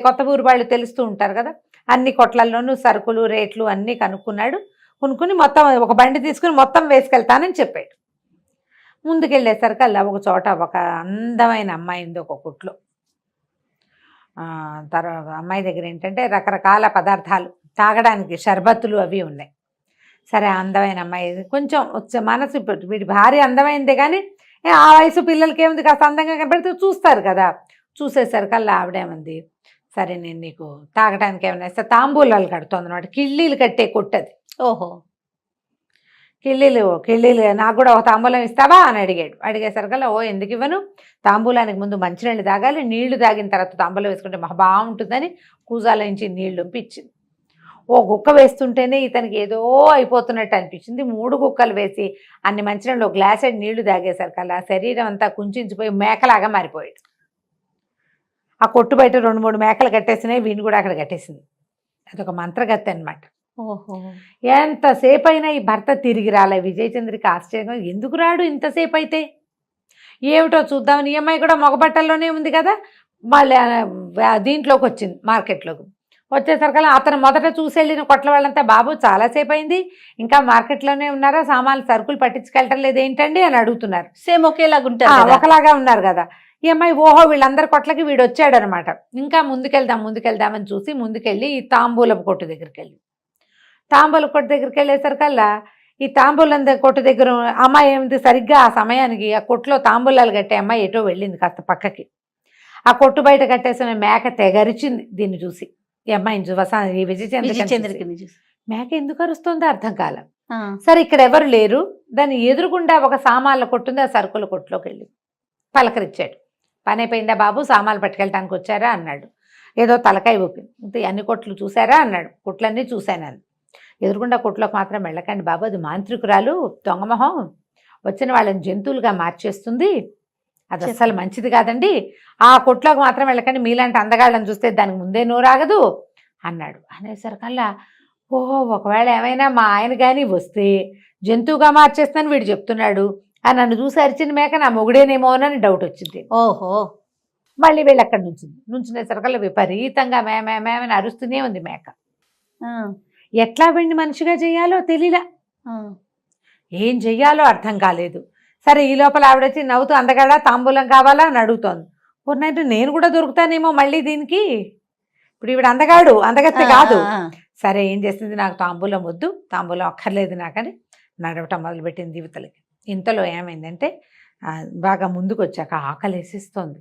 కొత్త ఊరు వాళ్ళు తెలుస్తూ ఉంటారు కదా, అన్ని కొట్లల్లోనూ సరుకులు రేట్లు అన్నీ కొనుక్కుని మొత్తం ఒక బండి తీసుకుని మొత్తం వేసుకెళ్తానని చెప్పాడు. ముందుకెళ్ళేసరికల్లా ఒక చోట ఒక అందమైన అమ్మాయి ఉంది ఒక కొట్లో. తర్వాత అమ్మాయి దగ్గర ఏంటంటే రకరకాల పదార్థాలు తాగడానికి షర్బత్తులు అవి ఉన్నాయి. సరే అందమైన అమ్మాయి, కొంచెం మనసు వీడి భార్య అందమైందే కానీ ఆ వయసు పిల్లలకి ఏముంది, కాస్త అందంగా కనబడితే చూస్తారు కదా. చూసేసరికల్లా ఆవిడేమంది, సరే నేను నీకు తాగడానికి ఏమైనా ఇస్తా, తాంబూలాలు కడుతుంది అనమాట, కిళ్ళీలు కట్టే కొట్టది. ఓహో, కిళ్ళీలు నాకు కూడా ఒక తాంబూలం ఇస్తావా అని అడిగేసరికల్లా ఓ ఎందుకు ఇవ్వను, తాంబూలానికి ముందు మంచినీళ్ళు తాగాలి, నీళ్లు తాగిన తర్వాత తాంబూలం వేసుకుంటే మహా బాగుంటుందని కూజాల నుంచి నీళ్లు ఇచ్చింది. ఓ గుక్క వేస్తుంటేనే ఇతనికి ఏదో అయిపోతున్నట్టు అనిపించింది. 3 గుక్కలు వేసి అన్ని మంచినీళ్ళు గ్లాసెడ్ నీళ్లు తాగేసరికల్లా శరీరం అంతా కుంచిపోయి మేకలాగా మారిపోయాడు. ఆ కొట్టు బయట 2-3 మేకలు కట్టేసినాయి, వీని కూడా అక్కడ కట్టేసింది. అదొక మంత్రగత్తె అనమాట. ఓహో, ఎంతసేపు అయినా ఈ భర్త తిరిగి రాలే. విజయచంద్రికి ఆశ్చర్యంగా, ఎందుకు రాడు ఇంతసేపు అయితే, ఏమిటో చూద్దామని. ఈ అమ్మాయి కూడా మగబట్టల్లోనే ఉంది కదా, మళ్ళీ దీంట్లోకి వచ్చింది, మార్కెట్లోకి వచ్చేసరికల్లా అతను మొదట చూసి వెళ్ళిన కొట్ల వాళ్ళంతా, బాబు చాలాసేపు అయింది, ఇంకా మార్కెట్లోనే ఉన్నారా, సామాన్లు సరుకులు పట్టించుకెళ్ళటం లేదు ఏంటండి అని అడుగుతున్నారు. సేమ్ ఒకేలాగా ఉంటారు, ఒకలాగా ఉన్నారు కదా. ఈ అమ్మాయి ఓహో వీళ్ళందరి కొట్లకి వీడు వచ్చాడు అనమాట. ఇంకా ముందుకెళ్దామని చూసి ముందుకెళ్ళి ఈ తాంబూలపు కొట్టు దగ్గరికి వెళ్ళేసరికల్లా ఈ తాంబూలం కొట్టు దగ్గర అమ్మాయి ఏమిటి సరిగ్గా ఆ సమయానికి ఆ కొట్టులో తాంబూలాలు కట్టే అమ్మాయి ఎటో వెళ్ళింది కాస్త పక్కకి. ఆ కొట్టు బయట కట్టేసిన మేక తెగరిచింది దీన్ని చూసి. ఈ అమ్మాయిని ఈ విజయచంద్రికని చూసి. మేక ఎందుకు అరుస్తుందో అర్థం కాల. సరే ఇక్కడ ఎవరు లేరు, దాన్ని ఎదురుగుండా ఒక సామాన్ల కొట్టుంది, ఆ సరుకుల కొట్టులోకి వెళ్ళి పలకరించాడు. పని అయిపోయిందా బాబు, సామాన్లు పట్టుకెళ్ళటానికి వచ్చారా అన్నాడు. ఏదో తలకాయ ఊపింది. అన్ని కొట్లు చూసారా అన్నాడు. కొట్లన్నీ చూశాను. ఎదురుగుండా కొట్లోకి మాత్రం వెళ్ళకండి బాబు, అది మాంత్రికురాలు, దొంగమొహం, వచ్చిన వాళ్ళని జంతువులుగా మార్చేస్తుంది, అది అస్సలు మంచిది కాదండి, ఆ కొట్లోకి మాత్రం వెళ్ళకండి, మీలాంటి అందగాళ్ళని చూస్తే దానికి ముందే నోరాగదు అన్నాడు. అనేసరికల్లా ఓహో ఒకవేళ ఏమైనా మా ఆయన కానీ వస్తే జంతువుగా మార్చేస్తానని వీడు చెప్తున్నాడు, అని నన్ను చూసి అరిచిన మేక నా మొగుడేనేమోనని డౌట్ వచ్చింది. ఓహో మళ్ళీ వీళ్ళు అక్కడ నుంచునేసరికల్లా విపరీతంగా మేమని అరుస్తూనే ఉంది మేక. ఎట్లా వీడిని మనిషిగా చేయాలో తెలియలా, ఏం చెయ్యాలో అర్థం కాలేదు. సరే ఈ లోపల ఆవిడొచ్చి నవ్వుతూ అందగాడా తాంబూలం కావాలా అని అడుగుతోంది. పూర్ణైతే నేను కూడా దొరుకుతానేమో మళ్ళీ దీనికి, ఇప్పుడు ఈవిడ అందగత్తి కాదు. సరే ఏం చేసింది, నాకు తాంబూలం వద్దు, తాంబూలం అక్కర్లేదు నాకని నడవటం మొదలుపెట్టింది యువతలకి. ఇంతలో ఏమైందంటే బాగా ముందుకు వచ్చాక ఆకలి వేసిస్తోంది.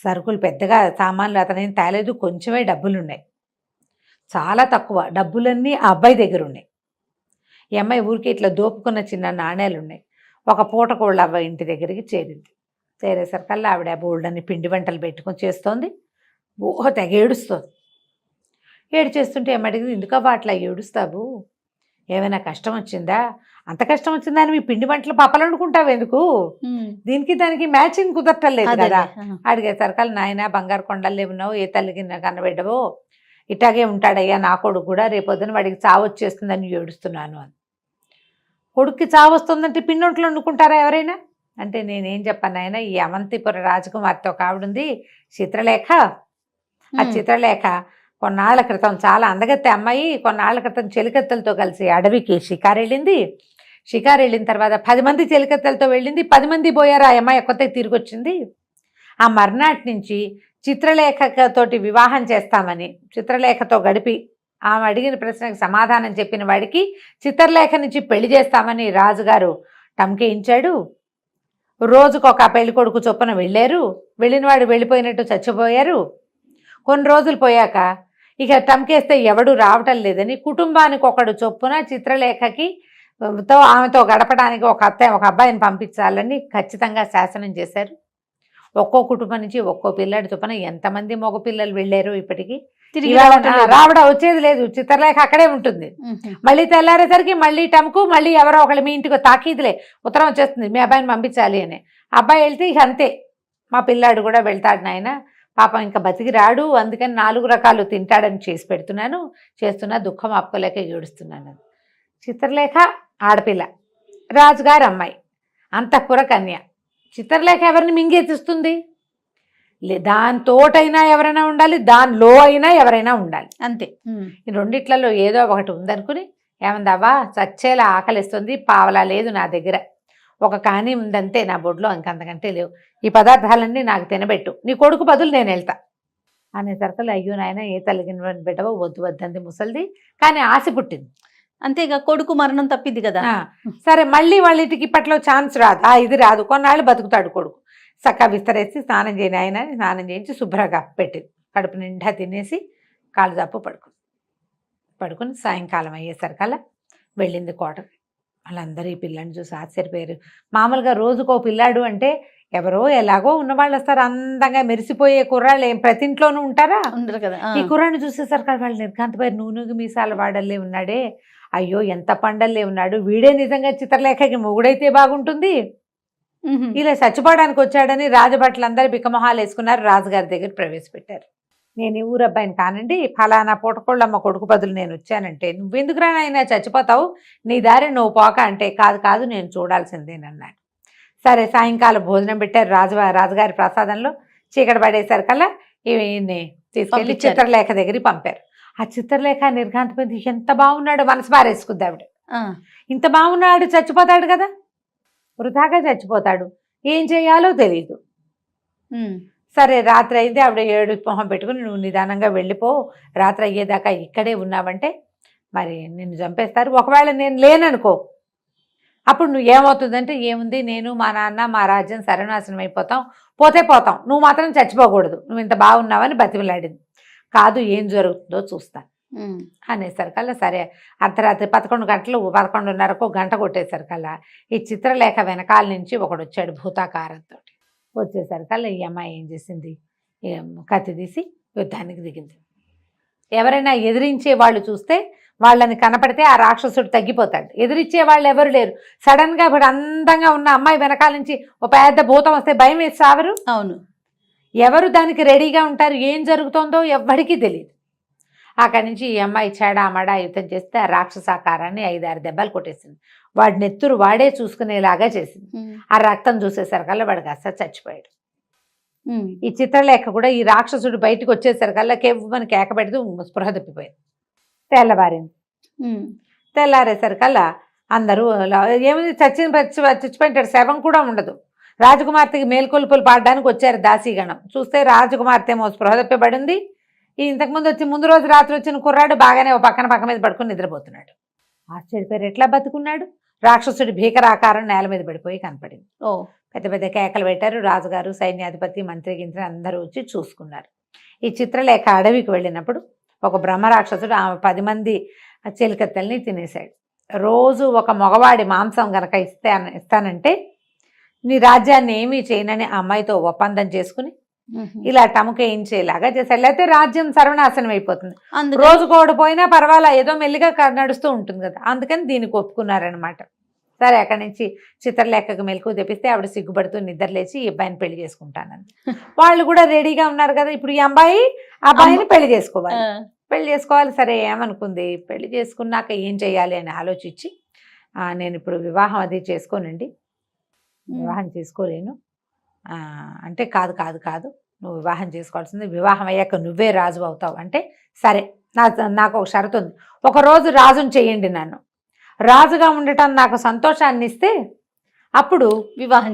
సరుకులు పెద్దగా సామాన్లు అతనేం తేలేదు, కొంచెమే డబ్బులున్నాయి, చాలా తక్కువ డబ్బులన్నీ ఆ అబ్బాయి దగ్గర ఉన్నాయి. ఈ అమ్మాయి ఊరికి ఇట్లా దోపుకున్న చిన్న నాణేలు ఉన్నాయి. ఒక పూట కోళ్ళ అబ్బాయి ఇంటి దగ్గరికి చేరింది. చేరేసరికల్లా ఆవిడ బోల్డన్ని పిండి వంటలు పెట్టుకొని చేస్తోంది. తెగ ఏడుస్తోంది. ఏడుచేస్తుంటే ఏమడిగింది, ఎందుకవ్వా అట్లా ఏడుస్తావు, ఏమైనా కష్టం వచ్చిందా, అంత కష్టం వచ్చిందా అని మీ పిండి వంటలు పాపలు అనుకుంటావు ఎందుకు, దీనికి దానికి మ్యాచింగ్ కుదరటం లేదు కదా. అడిగేసరికల్లా నాయన బంగారు కొండల్లో ఉన్నావు, ఏ తల్లికి కన్నబెట్టవో, ఇట్లాగే ఉంటాడయ్యా నా కొడుకు కూడా, రేపొద్దున వాడికి చావు వచ్చేస్తుందని ఏడుస్తున్నాను అని. కొడుక్కి చావు వస్తుందంటే పిండొంట్లు వండుకుంటారా ఎవరైనా అంటే, నేనేం చెప్పాను ఆయన, ఈ అవంతిపుర రాజకుమార్తె ఒక ఆవిడుంది చిత్రలేఖ, ఆ చిత్రలేఖ కొన్నాళ్ల క్రితం చాలా అందగత్తె అమ్మాయి, కొన్నాళ్ల క్రితం చెలికత్తెలతో కలిసి అడవికి షికారు వెళ్ళింది. షికారు వెళ్ళిన తర్వాత 10 మంది చెలికత్తెలతో వెళ్ళింది, 10 మంది పోయారు, ఆ అమ్మాయి కొత్తగా తిరిగి వచ్చింది. ఆ మర్నాటి నుంచి చిత్రలేఖతోటి వివాహం చేస్తామని చిత్రలేఖతో గడిపి ఆమె అడిగిన ప్రశ్నకు సమాధానం చెప్పిన వాడికి చిత్రలేఖ నుంచి పెళ్లి చేస్తామని రాజుగారు టంకేయించాడు. రోజుకొక పెళ్లి కొడుకు చొప్పున వెళ్ళారు. వెళ్ళిన వాడు వెళ్ళిపోయినట్టు చచ్చిపోయారు. కొన్ని రోజులు పోయాక ఇక టంకేస్తే ఎవడు రావటం లేదని కుటుంబానికి ఒకడు చొప్పున చిత్రలేఖకి ఆమెతో గడపడానికి ఒక అబ్బాయిని పంపించాలని ఖచ్చితంగా శాసనం చేశారు. ఒక్కో కుటుంబం నుంచి ఒక్కో పిల్లాడి చొప్పున ఎంతమంది మగ పిల్లలు వెళ్ళారు ఇప్పటికీ రావడం వచ్చేది లేదు. చిత్రలేఖ అక్కడే ఉంటుంది. మళ్ళీ తెల్లారేసరికి మళ్ళీ టంకు, మళ్ళీ ఎవరో ఒకళ్ళు మీ ఇంటికి తాకీదులే ఉత్తరం వచ్చేస్తుంది, మీ అబ్బాయిని పంపించాలి అని. అబ్బాయి వెళ్తే ఇక అంతే, మా పిల్లాడు కూడా వెళ్తాడు నాయన, పాపం ఇంకా బతికి రాడు, అందుకని 4 రకాలు తింటాడని చేస్తున్నా దుఃఖం ఆపుకోలేక ఏడుస్తున్నాను. చిత్రలేఖ ఆడపిల్ల, రాజుగారు అమ్మాయి, అంతఃపుర కన్య. చిత్రలేఖ ఎవరిని మింగేతిస్తుంది, దానితోటైనా ఎవరైనా ఉండాలి, దానిలో అయినా ఎవరైనా ఉండాలి, అంతే. ఈ రెండిట్లలో ఏదో ఒకటి ఉందనుకుని, ఏమందావా చచ్చేలా ఆకలిస్తుంది, పావలా లేదు నా దగ్గర, ఒక కానీ ఉందంతే నా బొడ్లో, ఇంకంతకంటే లేవు, ఈ పదార్థాలన్నీ నాకు తినబెట్టు, నీ కొడుకు బదులు నేను వెళ్తా అనేసరికలు, అయ్యో నాయన ఏ తల్లికి బిడ్డవో వద్దు వద్దంది ముసలిది, కానీ ఆశ పుట్టింది. అంతేగా, కొడుకు మరణం తప్పింది కదా. సరే మళ్ళీ వాళ్ళ ఇంటికి ఇప్పట్లో ఛాన్స్ రాదు, ఇది రాదు, కొన్నాళ్ళు బతుకుతాడు కొడుకు. చక్కగా విస్తరేసి స్నానం చేయని ఆయన స్నానం చేయించి శుభ్రంగా పెట్టింది. కడుపు నిండా తినేసి కాళ్ళు జాపు పడుకుని సాయంకాలం అయ్యేసరికల్లా వెళ్ళింది కోటకి. వాళ్ళందరూ ఈ పిల్లని చూసి ఆశ్చర్యపోయారు. మామూలుగా రోజుకో పిల్లాడు అంటే ఎవరో ఎలాగో ఉన్నవాళ్ళు వస్తారు, అందంగా మెరిసిపోయే కుర్రాళ్ళు ఏం ప్రతి ఇంట్లోనూ ఉంటారా, ఉండరు కదా. ఈ కుర్రాన్ని చూసేసరికి వాళ్ళు నిర్ఘాంతపోయారు. నూనెకి మీసాల వాడల్లే ఉన్నాడే, అయ్యో ఎంత పండల్లే ఉన్నాడు, వీడే నిజంగా చిత్రలేఖకి మొగుడైతే బాగుంటుంది, ఇలా చచ్చిపోవడానికి వచ్చాడని రాజభట్లందరూ బిక్కమొహాలు వేసుకున్నారు. రాజుగారి దగ్గర ప్రవేశపెట్టారు. నేను ఈ ఊరు అబ్బాయిని కానండి, ఫలానా పూటకోళ్ళమ్మ కొడుకు బదులు నేను వచ్చానంటే, నువ్వెందుకురా నాయనా చచ్చిపోతావు, నీ దారి నువ్వు పోక అంటే, కాదు నేను చూడాల్సిందేనన్నాడు. సరే సాయంకాలం భోజనం పెట్టారు. రాజుగారి ప్రసాదంలో చీకటి పడేసరికల్లా ఈయన్ని తీసుకెళ్ళి చిత్రలేఖ దగ్గరికి పంపారు. ఆ చిత్రలేఖ నిర్ఘాంతపోయింది. ఎంత బాగున్నాడు, మనసు బారేసుకుంది ఆవిడ. ఇంత బాగున్నాడు, చచ్చిపోతాడు కదా, వృధాగా చచ్చిపోతాడు, ఏం చేయాలో తెలియదు. సరే రాత్రి అయింది, ఆవిడ ఏడు మొహం పెట్టుకుని, నువ్వు నిదానంగా వెళ్ళిపో, రాత్రి అయ్యేదాకా ఇక్కడే ఉన్నావంటే మరి నిన్ను చంపేస్తారు. ఒకవేళ నేను లేననుకో, అప్పుడు నువ్వు ఏమవుతుందంటే, ఏముంది, నేను మా నాన్న మా రాజ్యం సర్వనాశనం అయిపోతాం, పోతే పోతాం, నువ్వు మాత్రం చచ్చిపోకూడదు, నువ్వు ఇంత బాగున్నావని బతిమలాడింది. కాదు, ఏం జరుగుతుందో చూస్తాను అనేసరికల్లా సరే అర్ధరాత్రి 11 గంటలు 11:30కు గంట కొట్టేసరికల్లా ఈ చిత్రలేఖ వెనకాల నుంచి ఒకడు వచ్చాడు భూతాకారంతో. వచ్చేసరికల్లా ఈ అమ్మాయి ఏం చేసింది, కత్తి తీసి యుద్ధానికి దిగింది. ఎవరైనా ఎదిరించే వాళ్ళు చూస్తే, వాళ్ళని కనపడితే ఆ రాక్షసుడు తగ్గిపోతాడు. ఎదిరించే వాళ్ళు ఎవరు లేరు. సడన్గా ఇప్పుడు అందంగా ఉన్న అమ్మాయి వెనకాల నుంచి ఒక పెద్ద భూతం వస్తే భయం వేసి సావరు. అవును, ఎవరు దానికి రెడీగా ఉంటారు? ఏం జరుగుతుందో ఎవ్వడికి తెలియదు. అక్కడి నుంచి ఈ అమ్మాయి చెడామడా యుద్ధం చేస్తే ఆ రాక్షసాకారాన్ని 5-6 దెబ్బలు కొట్టేసింది. వాడి నెత్తురు వాడే చూసుకునేలాగా చేసింది. ఆ రక్తం చూసేసరికల్లా వాడు కాస్త చచ్చిపోయాడు. ఈ చిత్రలేఖ కూడా ఈ రాక్షసుడు బయటకు వచ్చేసరికల్లా కేవ్వని కేక పెడుతూ స్పృహ తప్పిపోయింది. తెల్లవారింది. తెల్లారేసరికల్లా అందరూ ఏమైంది, చచ్చిపోయింటాడు, శవం కూడా ఉండదు. రాజకుమార్తెకి మేల్కొల్పులు పాడడానికి వచ్చారు దాసీగణం. చూస్తే రాజకుమార్తె ఏమో స్పృహ తప్పిపడింది. ఈ ఇంతకుముందు వచ్చి ముందు రోజు రాత్రి వచ్చిన కుర్రాడు బాగానే ఓ పక్క మీద పడుకుని నిద్రపోతున్నాడు. ఆశ్చర్యపోయారు, ఎట్లా బతుకున్నాడు? రాక్షసుడి భీకరాకారం నేల మీద పడిపోయి కనపడింది. పెద్ద పెద్ద కేకలు పెట్టారు. రాజుగారు, సైన్యాధిపతి, మంత్రి గింత్రి అందరూ వచ్చి చూసుకున్నారు. ఈ చిత్రలేఖ అడవికి వెళ్ళినప్పుడు ఒక బ్రహ్మరాక్షసుడు ఆమె 10 మంది చెలికత్తెల్ని తినేశాడు. రోజు ఒక మగవాడి మాంసం గనక ఇస్తానంటే నీ రాజ్యాన్ని ఏమీ చేయనని ఆ అమ్మాయితో ఒప్పందం చేసుకుని ఇలా టముకేయించేలాగా చేశాడు. లేకపోతే రాజ్యం సర్వనాశనం అయిపోతుంది. రోజు కోడిపోయినా పర్వాలా, ఏదో మెల్లిగా నడుస్తూ ఉంటుంది కదా, అందుకని దీనికి ఒప్పుకున్నారనమాట. సరే, అక్కడి నుంచి చిత్రలేఖకు మెలకు తెప్పిస్తే ఆవిడ సిగ్గుపడుతూ నిద్రలేచి ఈ అబ్బాయిని పెళ్లి చేసుకుంటానని. వాళ్ళు కూడా రెడీగా ఉన్నారు కదా. ఇప్పుడు ఈ అబ్బాయిని పెళ్లి చేసుకోవాలి. సరే, ఏమనుకుంది, పెళ్లి చేసుకున్నాక ఏం చేయాలి అని ఆలోచించి, నేను ఇప్పుడు వివాహం అది చేసుకోనండి, వివాహం చేసుకోలేను అంటే, కాదు నువ్వు వివాహం చేసుకోవాల్సింది, వివాహం అయ్యాక నువ్వే రాజు అవుతావు అంటే, సరే నాకు ఒక షరతు ఉంది, ఒకరోజు రాజుని చేయండి, నన్ను రాజుగా ఉండటం నాకు సంతోషాన్ని ఇస్తే అప్పుడు వివాహం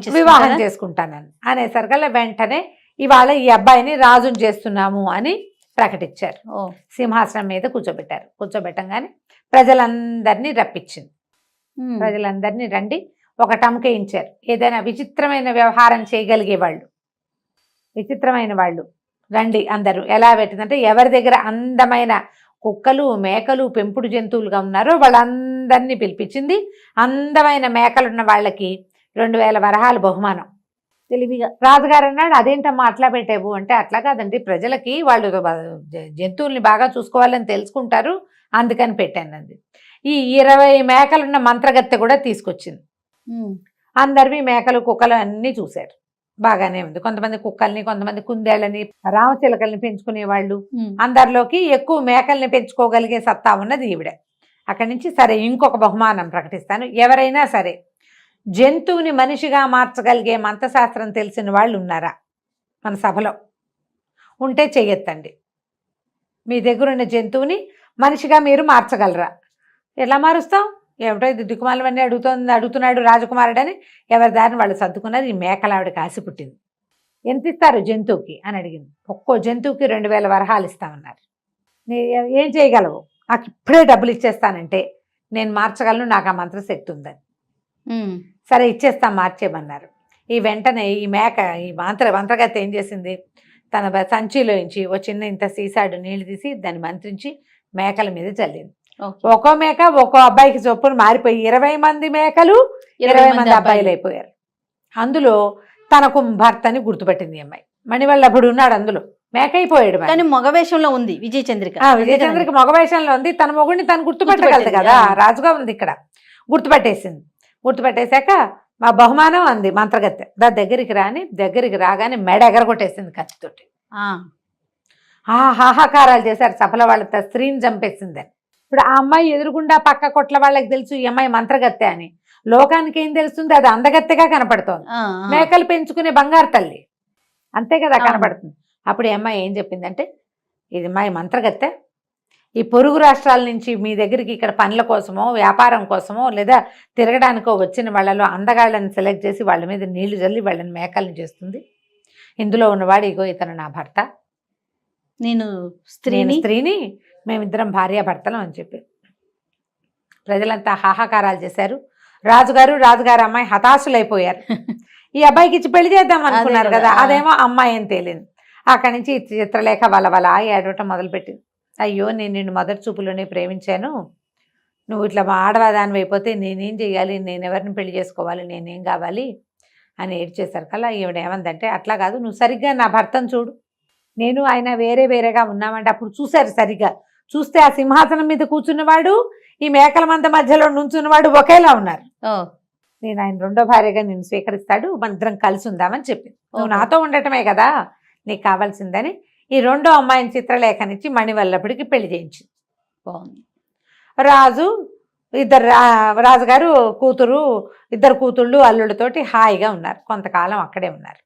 చేసుకుంటానని అనేసరికల్లా వెంటనే ఇవాళ ఈ అబ్బాయిని రాజుని చేస్తున్నాము అని ప్రకటించారు. సింహాసనం మీద కూర్చోబెట్టారు. కూర్చోబెట్టంగానే ప్రజలందరినీ రప్పించింది. ప్రజలందరినీ రండి, ఒక టంకేయించారు. ఏదైనా విచిత్రమైన వ్యవహారం చేయగలిగే వాళ్ళు, విచిత్రమైన వాళ్ళు రండి అందరూ. ఎలా పెట్టిందంటే, ఎవరి దగ్గర అందమైన కుక్కలు, మేకలు, పెంపుడు జంతువులుగా ఉన్నారో వాళ్ళందరినీ పిలిపించింది. అందమైన మేకలున్న వాళ్ళకి 2000 వరహాలు బహుమానం. తెలివిగా రాజుగారు అన్నాడు, అదేంటమ్మా అట్లా పెట్టావు అంటే, అట్లా కాదండి, ప్రజలకి వాళ్ళు జంతువుల్ని బాగా చూసుకోవాలని తెలుసుకుంటారు, అందుకని పెట్టానండి. ఈ 20 మేకలున్న మంత్రగత్తె కూడా తీసుకొచ్చింది. అందరివి మేకలు, కుక్కలు అన్నీ చూశారు. బాగానే ఉంది. కొంతమంది కుక్కల్ని, కొంతమంది కుందేళ్ళని, రామచిలకల్ని పెంచుకునేవాళ్ళు. అందరిలోకి ఎక్కువ మేకల్ని పెంచుకోగలిగే సత్తా ఉన్నది ఈవిడ. అక్కడి నుంచి సరే, ఇంకొక బహుమానం ప్రకటిస్తాను. ఎవరైనా సరే జంతువుని మనిషిగా మార్చగలిగే మంత్రశాస్త్రం తెలిసిన వాళ్ళు ఉన్నారా మన సభలో? ఉంటే చెయ్యొద్దండి. మీ దగ్గరున్న జంతువుని మనిషిగా మీరు మార్చగలరా? ఎలా మారుస్తాం? ఏమిటో ఇది దిక్కుమాలవన్నీ అడుగుతున్నాడు రాజకుమారుడని ఎవరి దారిని వాళ్ళు సర్దుకున్నారు. ఈ మేకలావిడ కాసి పుట్టింది. ఎంత ఇస్తారు జంతువుకి అని అడిగింది. ఒక్కో జంతువుకి 2000 వరహాలు ఇస్తామన్నారు. ఏం చేయగలవు? నాకు ఇప్పుడే డబ్బులు ఇచ్చేస్తానంటే నేను మార్చగలను, నాకు ఆ మంత్రశక్తి ఉందని. సరే ఇచ్చేస్తాం, మార్చేయమన్నారు. ఈ వెంటనే ఈ మేక, ఈ మంత్రగత్తె ఏం చేసింది, తన సంచిలోంచి ఓ చిన్న ఇంత సీసాడు నీళ్లు తీసి దాన్ని మంత్రించి మేకల మీద చల్లింది. ఒక్కో మేక ఒక్కో అబ్బాయికి చొప్పున మారిపోయి 20 మంది మేకలు 20 మంది అబ్బాయిలు అయిపోయారు. అందులో తనకు భర్తని గుర్తుపట్టింది అమ్మాయి. మణివల్లభుడు ఉన్నాడు అందులో, మేక అయిపోయాడు. కానీ మగవేషంలో ఉంది విజయచంద్రిక. విజయచంద్రిక మగవేషంలో ఉంది. తన మొగుడిని తను గుర్తుపట్టగలదు కదా, రాజుగా ఉంది ఇక్కడ. గుర్తుపట్టేసింది. గుర్తుపట్టేశాక మా బహుమానం అంది మంత్రగత్తె, దగ్గరికి రాగానే మెడ ఎగరగొట్టేసింది కత్తితోటి. హాహాకారాలు చేశారు సభల వాళ్ళ, స్త్రీని చంపేసిందని. ఇప్పుడు ఆ అమ్మాయి ఎదురుగుండా పక్క కొట్ల వాళ్ళకి తెలుసు ఈ అమ్మాయి మంత్రగత్తె అని. లోకానికి ఏం తెలుస్తుంది? అది అందగత్తెగా కనపడుతోంది. మేకలు పెంచుకునే బంగారు తల్లి అంతే కదా కనపడుతుంది. అప్పుడు ఈ అమ్మాయి ఏం చెప్పిందంటే, ఇది అమ్మాయి మంత్రగత్తె, ఈ పొరుగు రాష్ట్రాల నుంచి మీ దగ్గరికి ఇక్కడ పనుల కోసమో, వ్యాపారం కోసమో, లేదా తిరగడానికో వచ్చిన వాళ్ళలో అందగాళ్ళని సెలెక్ట్ చేసి వాళ్ళ మీద నీళ్లు చల్లి వాళ్ళని మేకల్ని చేస్తుంది. ఇందులో ఉన్నవాడు ఇగో ఇతను నా భర్త, నేను స్త్రీని, మేమిద్దరం భార్యాభర్తలం అని చెప్పి ప్రజలంతా హాహాకారాలు చేశారు. రాజుగారు అమ్మాయి హతాశులైపోయారు. ఈ అబ్బాయికి ఇచ్చి పెళ్లి చేద్దాం అనుకున్నారు అదే కదా, కదా. అదేమో అమ్మాయి అని తేలింది. అక్కడి నుంచి చిత్రలేఖ వలవల ఏడవటం మొదలుపెట్టింది. అయ్యో, నేను నిన్ను మొదటి చూపులోనే ప్రేమించాను, నువ్వు ఇట్లా ఆడవాదాన్ని అయిపోతే నేనేం చెయ్యాలి, నేను ఎవరిని పెళ్లి చేసుకోవాలి, నేనేం కావాలి అని ఏడ్చేశారు కల్లా ఈవిడ ఏమందంటే, అట్లా కాదు, నువ్వు సరిగ్గా నా భర్తను చూడు, నేను ఆయన వేరేగా ఉన్నామంటే అప్పుడు చూశారు సరిగ్గా. చూస్తే ఆ సింహాసనం మీద కూర్చున్నవాడు, ఈ మేకల మంద మధ్యలో నుంచున్నవాడు ఒకేలా ఉన్నారు. నేను ఆయన రెండో భార్యగా నిన్ను స్వీకరిస్తాడు, మన ఇద్దరం కలిసి ఉందామని చెప్పింది. నువ్వు నాతో ఉండటమే కదా నీకు కావాల్సిందని ఈ రెండో అమ్మాయిని చిత్రలేఖనిచ్చి మణివల్లభుడికి పెళ్లి చేయించింది. బాగుంది. రాజుగారు కూతురు, ఇద్దరు కూతుళ్ళు అల్లుడితోటి హాయిగా ఉన్నారు. కొంతకాలం అక్కడే ఉన్నారు.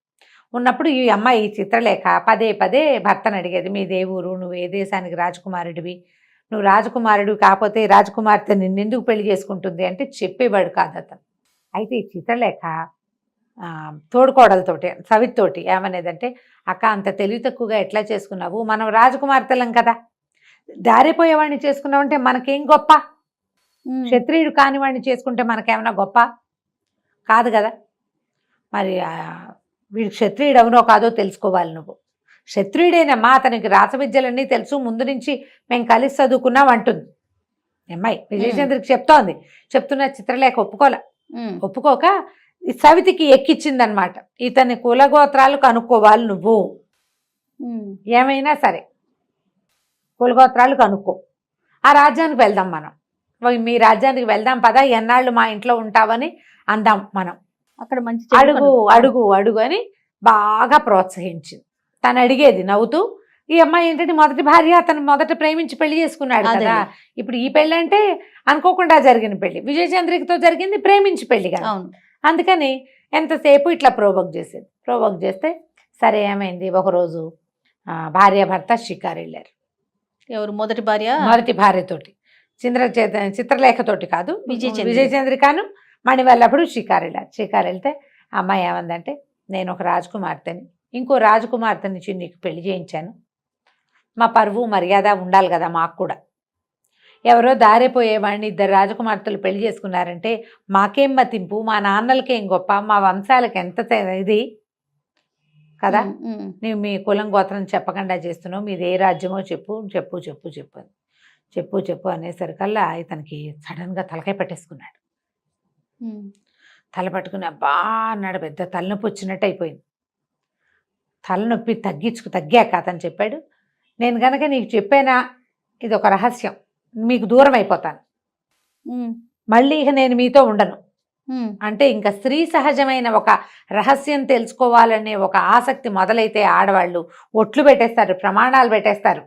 ఉన్నప్పుడు ఈ అమ్మాయి చిత్రలేఖ పదే భర్తను అడిగేది, మీ దేవురు, నువ్వు ఏ దేశానికి రాజకుమారుడివి, నువ్వు రాజకుమారుడు కాకపోతే రాజకుమార్తె నిన్నెందుకు పెళ్లి చేసుకుంటుంది అంటే చెప్పేవాడు కాదు అతను. అయితే ఈ చిత్రలేఖ తోడుకోడలతోటి సవితోటి ఏమనేదంటే, అక్క అంత తెలివి తక్కువగా ఎట్లా చేసుకున్నావు, మనం రాజకుమార్తెలం కదా, దారిపోయేవాడిని చేసుకున్నావంటే మనకేం గొప్ప, క్షత్రియుడు కాని వాడిని చేసుకుంటే మనకేమైనా గొప్ప కాదు కదా, మరి వీడు క్షత్రియుడు అవునో కాదో తెలుసుకోవాలి, నువ్వు క్షత్రియుడేనమ్మా, అతనికి రాసవిద్యలన్నీ తెలుసు, ముందు నుంచి మేము కలిసి చదువుకున్నాం అంటుంది అమ్మాయి. విజయచంద్రకి చెప్తున్న చిత్రలేఖ ఒప్పుకోక సవితికి ఎక్కిచ్చిందనమాట, ఇతని కులగోత్రాలు కనుక్కోవాలి నువ్వు, ఏమైనా సరే కులగోత్రాలు కనుక్కో, ఆ రాజ్యానికి వెళ్దాం మనం, మీ రాజ్యానికి వెళ్దాం పదా, ఎన్నాళ్ళు మా ఇంట్లో ఉంటావని అందాం మనం, అక్కడ మంచి అడుగు అని బాగా ప్రోత్సహించింది. తను అడిగేది నవ్వుతూ. ఈ అమ్మాయి ఏంటంటే మొదటి భార్య, అతను మొదట ప్రేమించి పెళ్లి చేసుకున్నాడు కదా, ఇప్పుడు ఈ పెళ్లి అంటే అనుకోకుండా జరిగిన పెళ్లి, విజయచంద్రికతో జరిగింది ప్రేమించి పెళ్లి కదా, అందుకని ఎంతసేపు ఇట్లా ప్రోవోక్ చేస్తే సరే ఏమైంది, ఒకరోజు భార్యాభర్త షికారు వెళ్ళారు. ఎవరు మొదటి భార్యతోటి, చిత్రలేఖతోటి కాదు, విజయచంద్రికను మణివల్లభుడు షికారు వెళ్తే అమ్మాయి ఏమందంటే, నేను ఒక రాజకుమార్తెని, ఇంకో రాజకుమార్తెని నీకు పెళ్లి చేయించాను, మా పరువు మర్యాద ఉండాలి కదా మాకు కూడా, ఎవరో దారిపోయేవాడిని ఇద్దరు రాజకుమార్తెలు పెళ్లి చేసుకున్నారంటే మాకేం మతింపు, మా నాన్నలకేం గొప్ప, మా వంశాలకు ఎంత ఇది కదా, నీవు మీ కులం గోత్రం చెప్పకుండా చేస్తున్నావు, మీది ఏ రాజ్యమో చెప్పు అనేసరికల్లా ఇతనికి సడన్గా తలకాయ పట్టేసుకున్నాడు. తల పట్టుకుని అబ్బా అన్నాడు, పెద్ద తలనొప్పి వచ్చినట్టు అయిపోయింది. తలనొప్పి తగ్గాక అతను చెప్పాడు, నేను గనక నీకు చెప్పానా ఇది ఒక రహస్యం, మీకు దూరం అయిపోతాను, మళ్ళీ ఇక నేను మీతో ఉండను అంటే, ఇంకా స్త్రీ సహజమైన ఒక రహస్యం తెలుసుకోవాలనే ఒక ఆసక్తి మొదలైతే ఆడవాళ్ళు ఒట్లు పెట్టేస్తారు, ప్రమాణాలు పెట్టేస్తారు,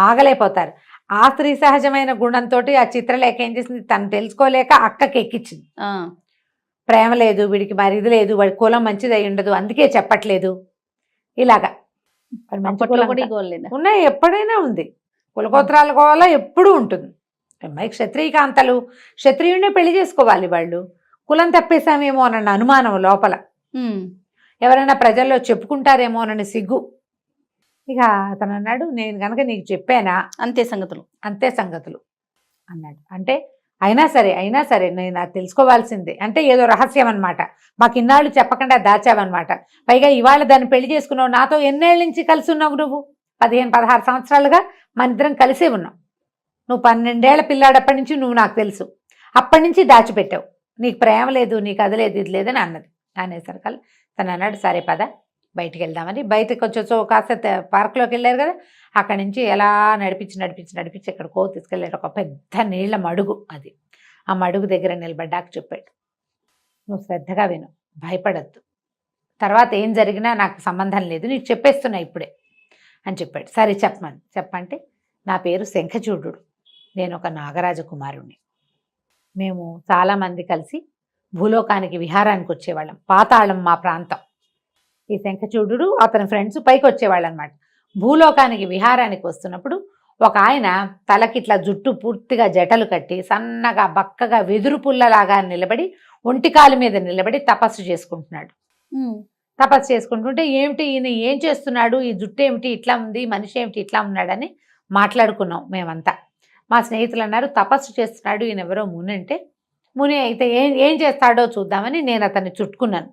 ఆగలేకపోతారు. ఆ స్త్రీ సహజమైన గుణంతో ఆ చిత్రలేఖ ఏం చేసింది, తను తెలుసుకోలేక అక్కకి ఎక్కించింది. ప్రేమ లేదు వీడికి, మరి ఇది లేదు, వాడి కులం మంచిది అయి ఉండదు అందుకే చెప్పట్లేదు, ఇలాగా ఉన్నాయి, ఎప్పుడైనా ఉంది, కులగోత్రాల కోల ఎప్పుడూ ఉంటుంది. అమ్మాయి క్షత్రియకాంతలు, క్షత్రియుడినే పెళ్లి చేసుకోవాలి, వాళ్ళు కులం తప్పేశామేమో అన్న అనుమానం లోపల, ఎవరైనా ప్రజల్లో చెప్పుకుంటారేమో అన్న సిగ్గు. ఇక అతను అన్నాడు, నేను కనుక నీకు చెప్పానా అంతే సంగతులు అన్నాడు. అంటే అయినా సరే నేను నాకు తెలుసుకోవాల్సిందే అంటే ఏదో రహస్యం అనమాట, మాకు ఇన్నాళ్ళు చెప్పకుండా దాచావన్నమాట, పైగా ఇవాళ దాన్ని పెళ్లి చేసుకున్నావు, నాతో ఎన్నేళ్ళ నుంచి కలిసి ఉన్నావు, నువ్వు 15-16 సంవత్సరాలుగా మన ఇద్దరం కలిసే ఉన్నావు, నువ్వు 12 ఏళ్ల పిల్లాడప్పటి నుంచి నువ్వు నాకు తెలుసు, అప్పటి నుంచి దాచిపెట్టావు, నీకు ప్రేమ లేదు, నీకు అది లేదు ఇది లేదని అనేసరికల్లా తను అన్నాడు, సరే పద బయటికి వెళ్దామని. బయటకు వచ్చి కాస్త పార్క్లోకి వెళ్ళారు కదా, అక్కడి నుంచి ఎలా నడిపించి ఎక్కడికో తీసుకెళ్ళాడు, ఒక పెద్ద నీళ్ల మడుగు, అది ఆ మడుగు దగ్గర నిలబడ్డాక చెప్పాడు, నువ్వు శ్రద్ధగా విను, భయపడద్దు, తర్వాత ఏం జరిగినా నాకు సంబంధం లేదు, నీకు చెప్పేస్తున్నా ఇప్పుడే అని చెప్పాడు. సరే చెప్పంటే, నా పేరు శంఖచూడు, నేను ఒక నాగరాజ కుమారుణ్ణి, మేము చాలామంది కలిసి భూలోకానికి విహారానికి వచ్చేవాళ్ళం, పాతాళం మా ప్రాంతం, ఈ శంఖచూడు అతని ఫ్రెండ్స్ పైకి వచ్చేవాళ్ళు అనమాట. భూలోకానికి విహారానికి వస్తున్నప్పుడు ఒక ఆయన తలకి ఇట్లా జుట్టు పూర్తిగా జటలు కట్టి సన్నగా బక్కగా వెదురు పుల్లలాగా నిలబడి ఒంటికాలు మీద నిలబడి తపస్సు చేసుకుంటున్నాడు. తపస్సు చేసుకుంటుంటే ఏమిటి ఈయన ఏం చేస్తున్నాడు, ఈ జుట్టు ఏమిటి ఇట్లా ఉంది, మనిషి ఏమిటి ఇట్లా ఉన్నాడని మాట్లాడుకున్నాం మేమంతా. మా స్నేహితులు అన్నారు, తపస్సు చేస్తున్నాడు ఈయన ఎవరో ముని అంటే, ముని అయితే ఏం చేస్తాడో చూద్దామని నేను అతన్ని చుట్టుకున్నాను.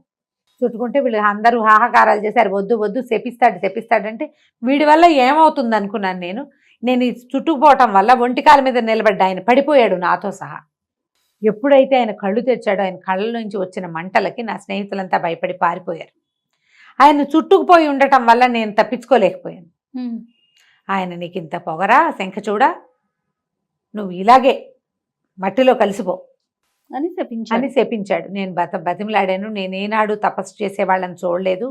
చుట్టుకుంటే వీళ్ళు అందరూ హాహాకారాలు చేశారు, వద్దు వద్దు శపిస్తాడంటే వీడి వల్ల ఏమవుతుంది అనుకున్నాను నేను ఈ చుట్టుకుపోవటం వల్ల ఒంటికాల మీద నిలబడ్డ ఆయన పడిపోయాడు నాతో సహా. ఎప్పుడైతే ఆయన కళ్ళు తెచ్చాడో ఆయన కళ్ళ నుంచి వచ్చిన మంటలకి నా స్నేహితులంతా భయపడి పారిపోయారు. ఆయన చుట్టుకుపోయి ఉండటం వల్ల నేను తప్పించుకోలేకపోయాను. ఆయన నీకు ఇంత పొగరా శంఖచూడ, నువ్వు ఇలాగే మట్టిలో కలిసిపో అని శపించాడు. నేను బతిమలాడాను. నేనేనాడు తపస్సు చేసే వాళ్ళని చూడలేదు,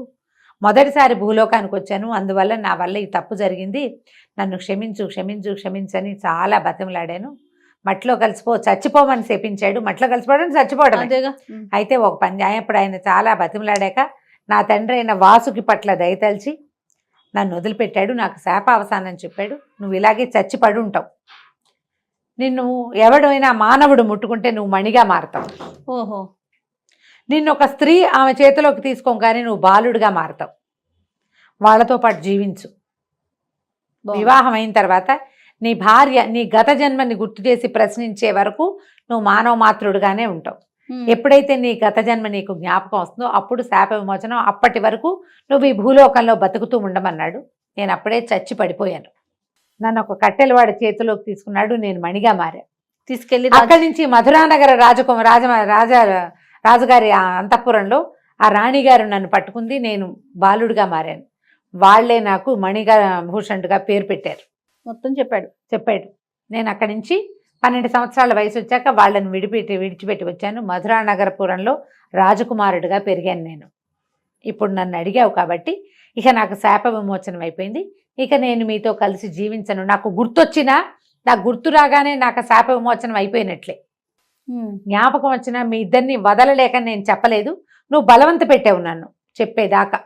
మొదటిసారి భూలోకానికి వచ్చాను, అందువల్ల నా వల్ల ఈ తప్పు జరిగింది, నన్ను క్షమించని చాలా బతిమలాడాను. మట్టిలో కలిసిపో, చచ్చిపోమని శపించాడు. మట్టిలో కలిసిపోవడం చచ్చిపోవడం. అయితే ఒక పని అప్పుడు ఆయన చాలా బతిమలాడాక నా తండ్రి అయిన వాసుకి పట్ల దయతలిచి నన్ను వదిలిపెట్టాడు. నాకు శాప అవసానం చెప్పాడు, నువ్వు ఇలాగే చచ్చిపడి ఉంటావు, నిన్ను ఎవడైనా మానవుడు ముట్టుకుంటే నువ్వు మణిగా మారతావు. ఓహో. నిన్ను ఒక స్త్రీ ఆమె చేతిలోకి తీసుకోగానే నువ్వు బాలుడిగా మారతావు, వాళ్ళతో పాటు జీవించు. వివాహం అయిన తర్వాత నీ భార్య నీ గత జన్మని గుర్తు చేసి ప్రశ్నించే వరకు నువ్వు మానవ మాత్రుడుగానే ఉంటావు. ఎప్పుడైతే నీ గత జన్మ నీకు జ్ఞాపకం వస్తుందో అప్పుడు శాప విమోచనం, అప్పటి వరకు నువ్వు ఈ భూలోకంలో బతుకుతూ ఉండమన్నాడు. నేను అప్పుడే చచ్చి పడిపోయాను. నన్ను ఒక కట్టెలవాడి చేతిలోకి తీసుకున్నాడు, నేను మణిగా మారా. తీసుకెళ్లి అక్కడి నుంచి మధురానగర రాజుగారి అంతఃపురంలో ఆ రాణిగారు నన్ను పట్టుకుంది, నేను బాలుడిగా మారాను. వాళ్లే నాకు మణిగా భూషణుడిగా పేరు పెట్టారు. మొత్తం చెప్పాడు. నేను అక్కడి నుంచి 12 సంవత్సరాల వయసు వచ్చాక వాళ్ళని విడిచిపెట్టి వచ్చాను. మధురానగరపురంలో రాజకుమారుడిగా పెరిగాను నేను. ఇప్పుడు నన్ను అడిగావు కాబట్టి ఇక నాకు శాప విమోచనం అయిపోయింది. ఇక నేను మీతో కలిసి జీవించను. నాకు గుర్తొచ్చినా, నాకు గుర్తు రాగానే నాకు శాప విమోచనం అయిపోయినట్లే. జ్ఞాపకం వచ్చినా మీ ఇద్దరిని వదలలేక నేను చెప్పలేదు, నువ్వు బలవంత పెట్టావు నన్ను చెప్పేదాకా.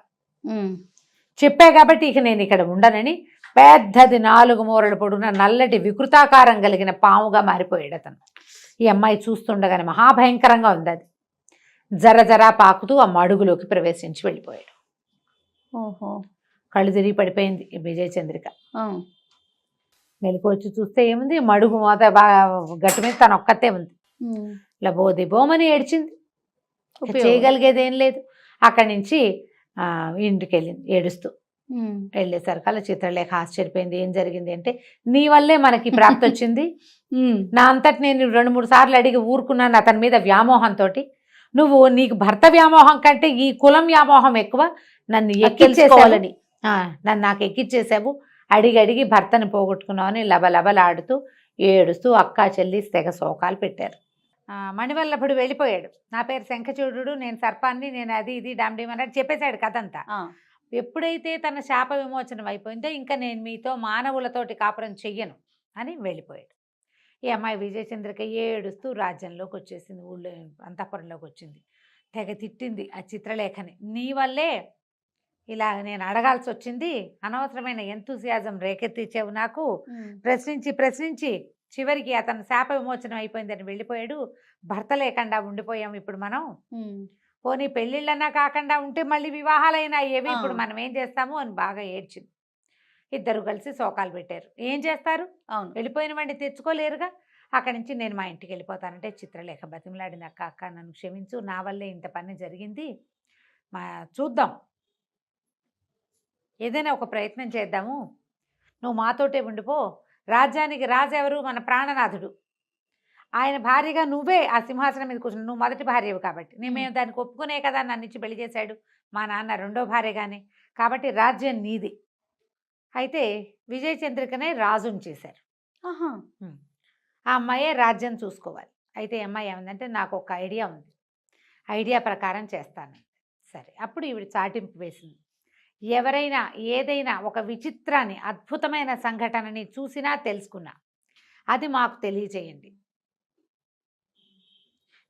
చెప్పా కాబట్టి ఇక నేను ఇక్కడ ఉండనని పెద్దది 4 మూరలు పొడుగున నల్లటి వికృతాకారం కలిగిన పాముగా మారిపోయాడు అతను. ఈ అమ్మాయి చూస్తుండగానే మహాభయంకరంగా ఉంది. అది జర పాకుతూ ఆ మడుగులోకి ప్రవేశించి వెళ్ళిపోయాడు. ఓహో. కళ్ళు తిరిగి పడిపోయింది విజయచంద్రిక. మెలకు వచ్చి చూస్తే ఏముంది, మడుగు మోత బాగా గట్టు మీద తను ఒక్కతే ఉంది. లబోదిబోమని ఏడ్చింది, చేయగలిగేది ఏం లేదు. అక్కడి నుంచి ఇంటికి వెళ్ళింది ఏడుస్తూ. వెళ్ళేసరికల్లా చిత్రలేఖ ఆశ్చర్యపోయింది. ఏం జరిగింది అంటే, నీ వల్లే మనకి ప్రాప్తి వచ్చింది. నా అంతటి నేను 2-3 సార్లు అడిగి ఊరుకున్నాను అతని మీద వ్యామోహంతో. నువ్వు నీకు భర్త వ్యామోహం కంటే ఈ కులం వ్యామోహం ఎక్కువ, నన్ను ఎక్కించేసుకోవాలని నాకు ఎక్కిచ్చేసావు. అడిగి భర్తను పోగొట్టుకున్నావని లబలబలాడుతూ ఏడుస్తూ అక్క చెల్లి తెగ శోకాలు పెట్టారు. మణివల్లభుడు వెళ్ళిపోయాడు. నా పేరు శంఖచూడు, నేను సర్పాన్ని, నేను అది ఇది డామ్డీమ్ అన్నట్టు చెప్పేశాడు కథంతా. ఎప్పుడైతే తన శాప విమోచనం అయిపోయిందో ఇంకా నేను మీతో మానవులతోటి కాపురం చెయ్యను అని వెళ్ళిపోయాడు. ఈ అమ్మాయి విజయచంద్రిక ఏడుస్తూ రాజ్యంలోకి వచ్చేసింది, ఊళ్ళో అంతఃపురంలోకి వచ్చింది. తెగ తిట్టింది ఆ చిత్రలేఖని. నీ వల్లే ఇలా నేను అడగాల్సి వచ్చింది, అనవసరమైన ఎంతూసియాజం రేకెత్తించావు నాకు, ప్రశ్నించి చివరికి అతను శాప విమోచనం అయిపోయిందని వెళ్ళిపోయాడు. భర్త లేకుండా ఉండిపోయాం ఇప్పుడు మనం. పోనీ పెళ్ళిళ్ళన్నా కాకుండా ఉంటే మళ్ళీ వివాహాలైనా ఏవి, ఇప్పుడు మనం ఏం చేస్తాము అని బాగా ఏడ్చింది. ఇద్దరు కలిసి శోకాలు పెట్టారు. ఏం చేస్తారు, వెళ్ళిపోయిన వాడిని తెచ్చుకోలేరుగా. అక్కడి నుంచి నేను మా ఇంటికి వెళ్ళిపోతానంటే చిత్రలేఖ బతిమలాడింది, అక్క నన్ను క్షమించు, నా వల్లే ఇంత పని జరిగింది, చూద్దాం ఏదైనా ఒక ప్రయత్నం చేద్దాము, నువ్వు మాతోటే ఉండిపో, రాజ్యానికి రాజెవరు, మన ప్రాణనాథుడు, ఆయన భార్యగా నువ్వే ఆ సింహాసనం మీద కూర్చుని, నువ్వు మొదటి భార్యవు కాబట్టి మేము దానికి ఒప్పుకునే కదా నన్ను ఇచ్చి పెళ్లి చేశాడు మా నాన్న రెండో భార్యగానే, కాబట్టి రాజ్యం నీది. అయితే విజయచంద్రికనే రాజుని చేశారు. ఆ అమ్మాయే రాజ్యం చూసుకోవాలి. అయితే అమ్మాయి ఏమందంటే, నాకు ఒక ఐడియా ఉంది, ఐడియా ప్రకారం చేస్తాను. సరే, అప్పుడు ఈవిడ చాటింపు వేసింది. ఎవరైనా ఏదైనా ఒక విచిత్రాన్ని, అద్భుతమైన సంఘటనని చూసినా తెలుసుకున్నా అది మాకు తెలియజేయండి.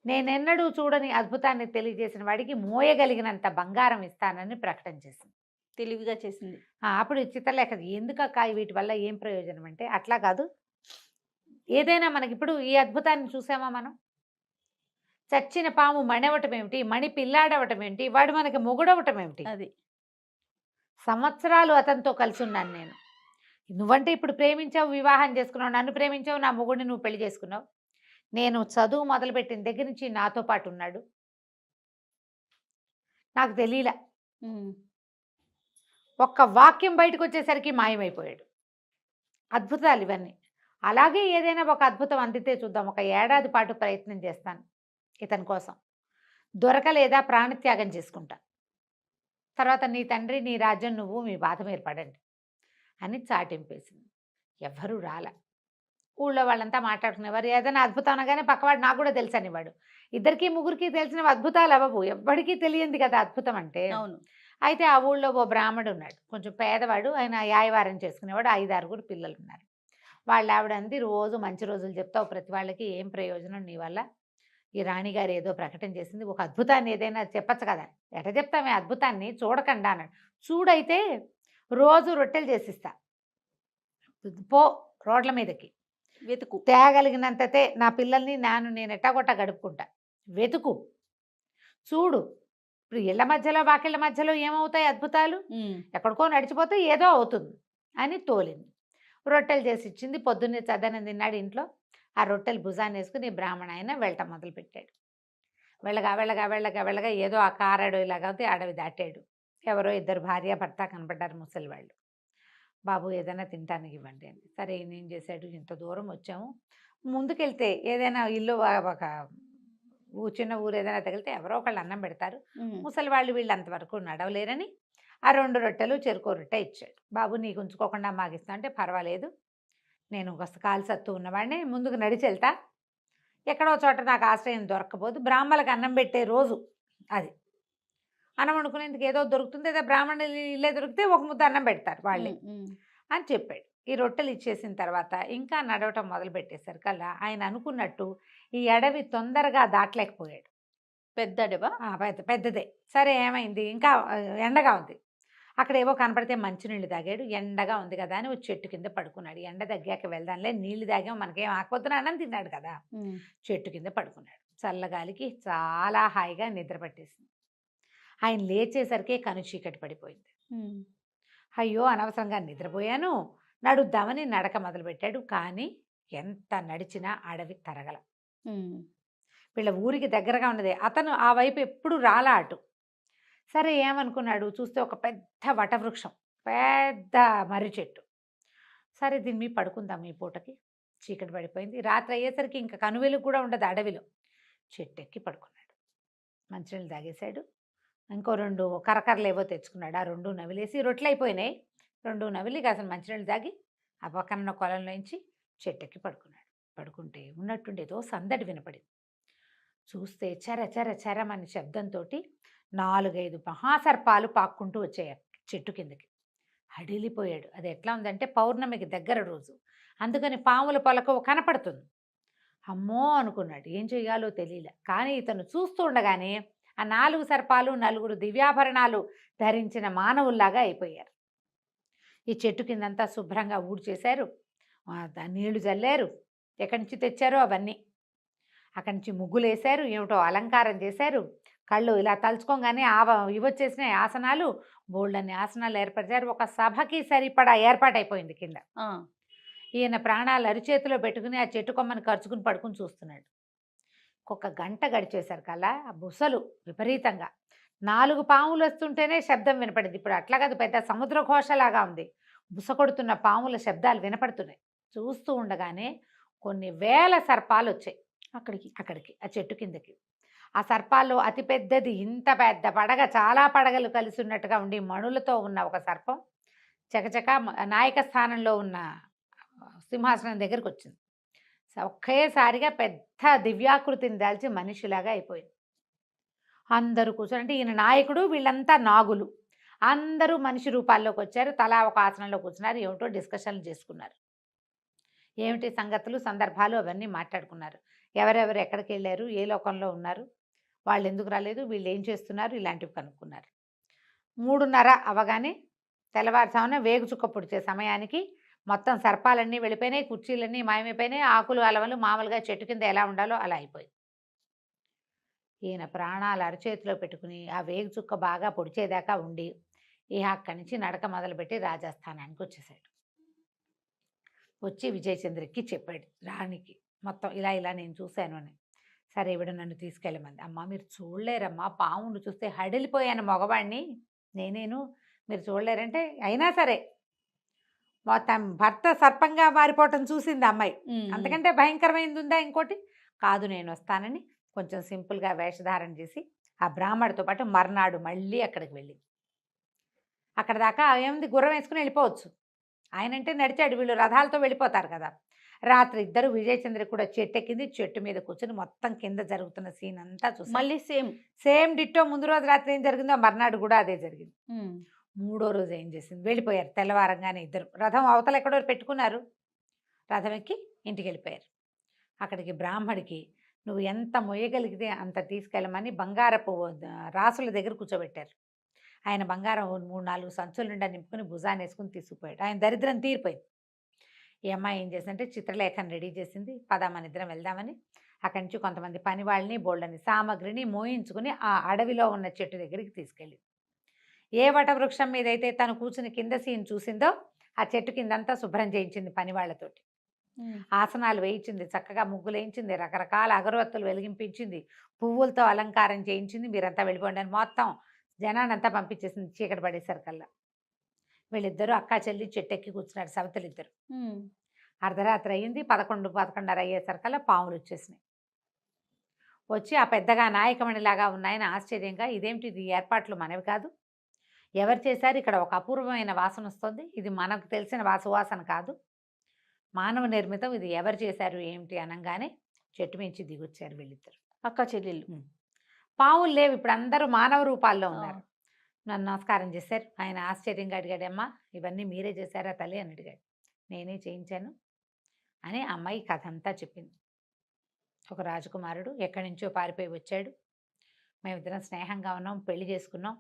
నేనెన్నడూ చూడని అద్భుతాన్ని తెలియజేసిన వాడికి మోయగలిగినంత బంగారం ఇస్తానని ప్రకటన చేసింది. తెలివిగా చేసింది. అప్పుడు చిత్రలేఖ, ఎందుకక్క వీటి వల్ల ఏం ప్రయోజనం అంటే, అట్లా కాదు, ఏదైనా మనకి ఇప్పుడు ఈ అద్భుతాన్ని చూసామా మనం, చచ్చిన పాము మణివటం ఏమిటి, మణి పిల్లాడవటం ఏమిటి, వాడు మనకి మొగుడవటం ఏమిటి, అది సంవత్సరాలు అతనితో కలిసి ఉన్నాను నేను, నువ్వంటే ఇప్పుడు ప్రేమించావు, వివాహం చేసుకున్నావు, నన్ను ప్రేమించావు, నా మొగుడిని నువ్వు పెళ్లి చేసుకున్నావు. నేను చదువు మొదలుపెట్టిన దగ్గర నుంచి నాతో పాటు ఉన్నాడు. నాకు తెలియలా. ఉమ్. ఒక్క వాక్యం బయటకు వచ్చేసరికి మాయమైపోయాడు. అద్భుతాలు ఇవన్నీ. అలాగే ఏదైనా ఒక అద్భుతం అందితే చూద్దాం. ఒక ఏడాది పాటు ప్రయత్నం చేస్తాను ఇతని కోసం. దొరకలేదా ప్రాణత్యాగం చేసుకుంటా. తర్వాత నీ తండ్రి, నీ రాజ్యం, నువ్వు మీ బాధ మీద పడండి అని చాటింపేసింది. ఎవ్వరూ రాల. ఊళ్ళో వాళ్ళంతా మాట్లాడుకునేవారు. ఏదైనా అద్భుతం అనగానే పక్కవాడు నాకు కూడా తెలుసు అనేవాడు. ఇద్దరికి ముగ్గురికి తెలిసిన అద్భుతాలు అవ్వవు. ఎవ్వడికి తెలియంది కదా అద్భుతం అంటే. అవును. అయితే ఆ ఊళ్ళో ఓ బ్రాహ్మడు ఉన్నాడు, కొంచెం పేదవాడు. ఆయన యాయవారం చేసుకునేవాడు. 5-6 పిల్లలు ఉన్నారు. వాళ్ళ ఆవిడ అంది, రోజు మంచి రోజులు చెప్తావు ప్రతి వాళ్ళకి, ఏం ప్రయోజనం నీ వల్ల? ఈ రాణిగారు ఏదో ప్రకటన చేసింది, ఒక అద్భుతాన్ని ఏదైనా చెప్పచ్చు కదా. ఎట చెప్తామే అద్భుతాన్ని, చూడకుండా అన్నాడు. చూడైతే రోజు రొట్టెలు చేసిస్తా, పో రోడ్ల మీదకి, వెతుకు. తేగలిగినంతతే నా పిల్లల్ని నేను ఎట్టాగొట్టా గడుపుకుంటా, వెతుకు, చూడు. ఇప్పుడు ఇళ్ళ మధ్యలో వాకిళ్ళ మధ్యలో ఏమవుతాయి అద్భుతాలు? ఎక్కడికో నడిచిపోతే ఏదో అవుతుంది అని తోలింది. రొట్టెలు చేసి ఇచ్చింది. పొద్దున్నే చద్దనం తిన్నాడు ఇంట్లో. ఆ రొట్టెలు భుజాన్ని వేసుకుని బ్రాహ్మణ ఆయన వెళ్ళటం మొదలుపెట్టాడు. వెళ్ళగా ఏదో ఆ కారడవిలాగా అడవి దాటాడు. ఎవరో 2 భార్య భర్త కనపడ్డారు, ముసలి వాళ్ళు. బాబు ఏదైనా తినటానికి ఇవ్వండి అని. సరే ఏం చేశాడు, ఇంత దూరం వచ్చాము, ముందుకెళ్తే ఏదైనా ఇల్లు ఒక చిన్న ఊరు ఏదైనా తగిలితే ఎవరో ఒకళ్ళు అన్నం పెడతారు. ముసలి వాళ్ళు వీళ్ళు అంతవరకు నడవలేరని ఆ 2 రొట్టెలు చెరుకో రొట్టె ఇచ్చాడు. బాబు నీకు ఉంచుకోకుండా మాకు ఇస్తా అంటే, పర్వాలేదు, నేను ఒక కాలు సత్తు ఉన్నవాడిని, ముందుకు నడిచి వెళ్తా, ఎక్కడో చోట నాకు ఆశ్రయం దొరక్కపోదు, బ్రాహ్మణులకు అన్నం పెట్టే రోజు అది, అన్నం వండుకునేందుకు ఏదో దొరుకుతుంది, ఏదో బ్రాహ్మణులు ఇల్లే దొరికితే ఒక ముద్ద అన్నం పెడతారు వాళ్ళే అని చెప్పాడు. ఈ రొట్టెలు ఇచ్చేసిన తర్వాత ఇంకా నడవటం మొదలు పెట్టేసరికల్లా ఆయన అనుకున్నట్టు ఈ అడవి తొందరగా దాటలేకపోయాడు. పెద్ద అడవా? పెద్దదే. సరే ఏమైంది, ఇంకా ఎండగా ఉంది. అక్కడ ఏవో కనపడితే మంచినీళ్ళు తాగాడు. ఎండగా ఉంది కదా అని ఒక చెట్టు కింద పడుకున్నాడు. ఎండ తగ్గాక వెళ్దాంలే, నీళ్లు తాగాం, మనకేం ఆకపోతున్నా అన్నం తిన్నాడు కదా. చెట్టు కింద పడుకున్నాడు. చల్లగాలికి చాలా హాయిగా నిద్ర పట్టేసింది. ఆయన లేచేసరికి కను చీకటి పడిపోయింది. అయ్యో అనవసరంగా నిద్రపోయాను, నడుద్దామని నడక మొదలుపెట్టాడు. కానీ ఎంత నడిచినా అడవి తరగల. వీళ్ళ ఊరికి దగ్గరగా ఉన్నదే, అతను ఆ వైపు ఎప్పుడు రాలా అటు. సరే ఏమనుకున్నాడు, చూస్తే ఒక పెద్ద వటవృక్షం, పెద్ద మర్రి చెట్టు. సరే దీని మీద పడుకుందాం, ఈ పూటకి చీకటి పడిపోయింది, రాత్రి అయ్యేసరికి ఇంకా కనువెలుగు కూడా ఉండదు అడవిలో. చెట్టు ఎక్కి పడుకున్నాడు. మంచినీళ్ళు తాగేశాడు. ఇంకో 2 కరకరలు ఏవో తెచ్చుకున్నాడు. ఆ 2 నవిలేసి, రొట్టెలు అయిపోయినాయి, 2 నవిలి కాసిన మంచినీళ్ళు తాగి ఆ పక్కన కొలంలోంచి చెట్టెక్కి పడుకున్నాడు. పడుకుంటే ఉన్నట్టుండి ఏదో సందడి వినపడింది. చూస్తే చెర చెర చెరమని శబ్దంతో 4-5 మహాసర్పాలు పాక్కుంటూ వచ్చాయి చెట్టు కిందకి. హడిలిపోయాడు. అది ఎట్లా ఉందంటే పౌర్ణమికి దగ్గర రోజు, అందుకని పాముల పలక కనపడుతుంది. అమ్మో అనుకున్నాడు, ఏం చెయ్యాలో తెలియలే. కానీ ఇతను చూస్తూ ఉండగానే ఆ 4 సర్పాలు 4 దివ్యాభరణాలు ధరించిన మానవుల్లాగా అయిపోయారు. ఈ చెట్టు కిందంతా శుభ్రంగా ఊడ్చేశారు, నీళ్లు చల్లారు, ఎక్కడి నుంచి తెచ్చారో అవన్నీ, అక్కడి నుంచి ముగ్గులు వేశారు, ఏమిటో అలంకారం చేశారు. కళ్ళు ఇలా తలుచుకోగానే ఇవొచ్చేసినాయి ఆసనాలు, బోల్డన్ని ఆసనాలు ఏర్పరిచారు. ఒక సభకి సరిపడా ఏర్పాటైపోయింది కింద. ఈయన ప్రాణాలు అరిచేతిలో పెట్టుకుని ఆ చెట్టు కొమ్మని ఖర్చుకుని పడుకుని చూస్తున్నాడు. ఒక గంట గడిచేసరికల్లా ఆ బుసలు విపరీతంగా 4 పాములు వస్తుంటేనే శబ్దం వినపడింది. ఇప్పుడు అట్లా కాదు, పెద్ద సముద్ర ఘోషలాగా ఉంది. బుస కొడుతున్న పాముల శబ్దాలు వినపడుతున్నాయి. చూస్తూ ఉండగానే కొన్ని వేల సర్పాలు వచ్చాయి అక్కడికి ఆ చెట్టు కిందకి. ఆ సర్పాల్లో అతి పెద్దది, ఇంత పెద్ద పడగ, చాలా పడగలు కలిసి ఉన్నట్టుగా ఉండి మణులతో ఉన్న ఒక సర్పం చకచక నాయక స్థానంలో ఉన్న సింహాసనం దగ్గరికి వచ్చింది. ఒకేసారిగా పెద్ద దివ్యాకృతిని దాల్చి మనిషిలాగా అయిపోయింది. అందరూ కూర్చొని, అంటే ఈయన నాయకుడు, వీళ్ళంతా నాగులు, అందరూ మనిషి రూపాల్లోకి వచ్చారు. తలా ఒక ఆసనంలో కూర్చున్నారు. ఏమిటో డిస్కషన్లు చేసుకున్నారు. ఏమిటి సంగతులు, సందర్భాలు అవన్నీ మాట్లాడుకున్నారు. ఎవరెవరు ఎక్కడికి వెళ్ళారు, ఏ లోకంలో ఉన్నారు, వాళ్ళు ఎందుకు రాలేదు, వీళ్ళు ఏం చేస్తున్నారు, ఇలాంటివి కనుక్కున్నారు. 3:30 అవగానే తెల్లవారుజామున వేగు చుక్క పొడిచే సమయానికి మొత్తం సర్పాలన్నీ వెళ్ళిపోయినాయి, కుర్చీలన్నీ మాయమైపోయినాయి, ఆకులు అలవలు మామూలుగా చెట్టు కింద ఎలా ఉండాలో అలా అయిపోయింది. ఈయన ప్రాణాలు అరచేతిలో పెట్టుకుని ఆ వేగు చుక్క బాగా పొడిచేదాకా ఉండి అక్కడి నుంచి నడక మొదలుపెట్టి రాజస్థానానికి వచ్చేసాడు. వచ్చి విజయచంద్రకి చెప్పాడు రాణికి మొత్తం ఇలా ఇలా నేను చూశాను అని. సరే ఈవిడ నన్ను తీసుకెళ్ళమంది. అమ్మ మీరు చూడలేరమ్మా, పామును చూస్తే హడిలిపోయాను మగవాడిని నేనేను, మీరు చూడలేరంటే అయినా సరే మొత్తం భర్త సర్పంగా మారిపోవటం చూసింది అమ్మాయి. అంతకంటే భయంకరమైనది ఉందా ఇంకోటి? కాదు నేను వస్తానని కొంచెం సింపుల్గా వేషధారణ చేసి ఆ బ్రాహ్మడితో పాటు మర్నాడు మళ్ళీ అక్కడికి వెళ్ళి అక్కడ దాకా ఏముంది గుర్రం వేసుకుని వెళ్ళిపోవచ్చు. ఆయన అంటే నడిచాడు, వీళ్ళు రథాలతో వెళ్ళిపోతారు కదా. రాత్రి ఇద్దరు విజయచంద్ర కూడా చెట్టు ఎక్కింది, చెట్టు మీద కూర్చొని మొత్తం కింద జరుగుతున్న సీన్ అంతా చూసి మళ్ళీ సేమ్ డిట్టో ముందు రోజు రాత్రి ఏం జరిగిందో మర్నాడు కూడా అదే జరిగింది. మూడో రోజు ఏం చేసింది, వెళ్ళిపోయారు తెల్లవారంగానే ఇద్దరు. రథం అవతల ఎక్కడో పెట్టుకున్నారు, రథం ఎక్కి ఇంటికి వెళ్ళిపోయారు. అక్కడికి బ్రాహ్మడికి నువ్వు ఎంత మొయ్యగలిగితే అంత తీసుకెళ్ళమని బంగారపు రాసుల దగ్గర కూర్చోబెట్టారు. ఆయన బంగారం 3-4 సంచుల నిండా నింపుకొని భుజాన్ని వేసుకుని తీసుకుపోయాడు. ఆయన దరిద్రం తీరిపోయింది. ఈ అమ్మాయి ఏం చేసిందంటే చిత్రలేఖను రెడీ చేసింది, పద మన ఇద్దరం వెళ్దామని. అక్కడి నుంచి కొంతమంది పని వాళ్ళని బోళ్ళని సామగ్రిని మోయించుకుని ఆ అడవిలో ఉన్న చెట్టు దగ్గరికి తీసుకెళ్ళి ఏ వటవృక్షం మీద అయితే తను కూర్చుని కింద సీన్ చూసిందో ఆ చెట్టు కిందంతా శుభ్రం చేయించింది పని వాళ్ళతోటి. ఆసనాలు వేయించింది, చక్కగా ముగ్గులు వేయించింది, రకరకాల అగరవత్తులు వెలిగింపించింది, పువ్వులతో అలంకారం చేయించింది. మీరంతా వెళ్ళిపోండి అని మొత్తం జనానంతా పంపించేసింది. చీకటి పడేసరికల్లా వీళ్ళిద్దరూ అక్కా చెల్లి చెట్టెక్కి కూర్చున్నారు, సవతలు ఇద్దరు. అర్ధరాత్రి అయ్యింది, 11-11:30 అయ్యేసరికల్లా పాములు వచ్చేసినాయి. వచ్చి ఆ పెద్దగా నాయకమణిలాగా ఉన్నాయని ఆశ్చర్యంగా, ఇదేమిటి ఇది ఏర్పాట్లు మనవి కాదు, ఎవరు చేశారు, ఇక్కడ ఒక అపూర్వమైన వాసన వస్తుంది, ఇది మనకు తెలిసిన వాసన కాదు, మానవ నిర్మితం, ఇది ఎవరు చేశారు ఏమిటి అనగానే చెట్టు మించి దిగొచ్చారు వీళ్ళిద్దరు అక్క చెల్లెళ్ళు. పావులు లేవు, ఇప్పుడు అందరూ మానవ రూపాల్లో ఉన్నారు. నన్ను నమస్కారం చేశారు. ఆయన ఆశ్చర్యంగా అడిగాడమ్మా ఇవన్నీ మీరే చేశారా తల్లి అని అడిగాడు. నేనే చేయించాను అని అమ్మాయి కథ అంతా చెప్పింది. ఒక రాజకుమారుడు ఎక్కడి నుంచో పారిపోయి వచ్చాడు, మేమిద్దరం స్నేహంగా ఉన్నాం, పెళ్లి చేసుకున్నాం,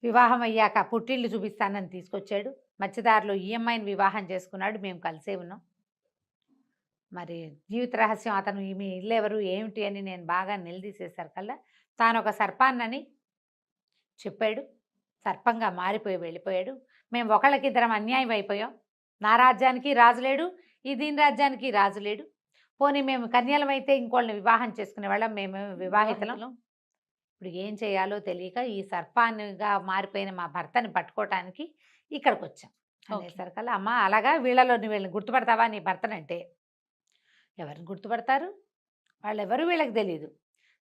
వివాహం అయ్యాక పుట్టిళ్ళు చూపిస్తానని తీసుకొచ్చాడు, మత్స్యదారులు ఈ అమ్మాయిని వివాహం చేసుకున్నాడు, మేము కలిసే ఉన్నాం. మరి జీవిత రహస్యం అతను ఈమె ఇల్లు ఎవరు ఏమిటి అని నేను బాగా నిలదీసేసరికల్లా తాను ఒక సర్పాన్నని చెప్పాడు, సర్పంగా మారిపోయి వెళ్ళిపోయాడు. మేము ఒకళ్ళకిద్దరం అన్యాయం అయిపోయాం, నా రాజ్యానికి రాజు లేడు, ఈ దీని రాజ్యానికి రాజు లేడు, పోనీ మేము కన్యలమైతే ఇంకోళ్ళని వివాహం చేసుకునే వాళ్ళం, మేము వివాహితలం, ఇప్పుడు ఏం చేయాలో తెలియక ఈ సర్పాన్నిగా మారిపోయిన మా భర్తని పట్టుకోవటానికి ఇక్కడికి వచ్చాం అనేసరికల్లా అమ్మ అలాగా వీళ్ళలో వీళ్ళని గుర్తుపడతావా నీ భర్తనంటే, ఎవరిని గుర్తుపడతారు, వాళ్ళు ఎవరు వీళ్ళకి తెలియదు,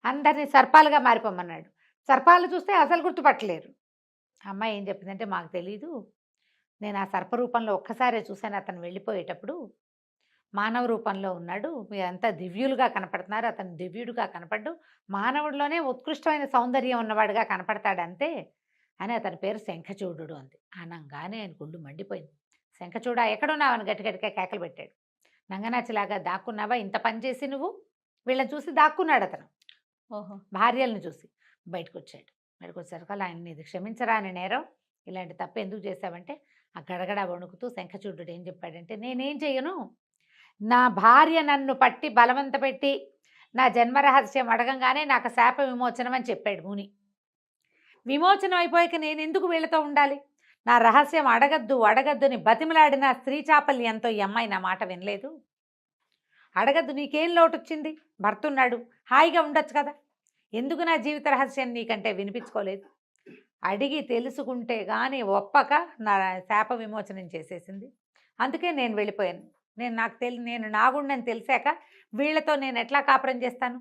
అందరినీ సర్పాలుగా మారిపోమన్నాడు, సర్పాలు చూస్తే అసలు గుర్తుపట్టలేరు. అమ్మాయి ఏం చెప్పిందంటే మాకు తెలీదు, నేను ఆ సర్పరూపంలో ఒక్కసారే చూశాను, అతను వెళ్ళిపోయేటప్పుడు మానవ రూపంలో ఉన్నాడు, మీరంతా దివ్యులుగా కనపడుతున్నారు, అతను దివ్యుడుగా కనపడ్డు, మానవుడిలోనే ఉత్కృష్టమైన సౌందర్యం ఉన్నవాడుగా కనపడతాడంతే అని అతని పేరు శంఖచూడు అంది. అనగానే ఆయన గుళ్ళు మండిపోయింది. శంఖచూడ ఎక్కడున్నావు అని గట్టిగా కేకలు పెట్టాడు. నంగనాచిలాగా దాక్కున్నావా, ఇంత పని చేసి నువ్వు, వీళ్ళని చూసి దాక్కున్నాడు అతను. భార్యలను చూసి బయటకు వచ్చాడు. బయటకు వచ్చేసరికి ఆయన ఇది క్షమించరాని నేరం, ఇలాంటి తప్పు ఎందుకు చేశావంటే ఆ గడగడ వణుకుతూ శంఖచూడు ఏం చెప్పాడంటే, నేనేం చెయ్యను, నా భార్య నన్ను పట్టి బలవంత పెట్టి నా జన్మరహస్యం అడగంగానే నాకు శాప విమోచనం అని చెప్పాడు ముని. విమోచనం అయిపోయాక నేను ఎందుకు వీళ్ళతో ఉండాలి, నా రహస్యం అడగద్దుని బతిమలాడిన స్త్రీ చాపల్యంతో ఈ అమ్మాయి నా మాట వినలేదు. అడగద్దు, నీకేం లోటు వచ్చింది, భర్త ఉన్నాడు, హాయిగా ఉండొచ్చు కదా, ఎందుకు నా జీవిత రహస్యం నీకంటే వినిపించుకోలేదు, అడిగి తెలుసుకుంటే కానీ ఒప్పక నా శాప విమోచనం చేసేసింది, అందుకే నేను వెళ్ళిపోయాను, నేను నాగుండని తెలిసాక వీళ్ళతో నేను ఎట్లా కాపురం చేస్తాను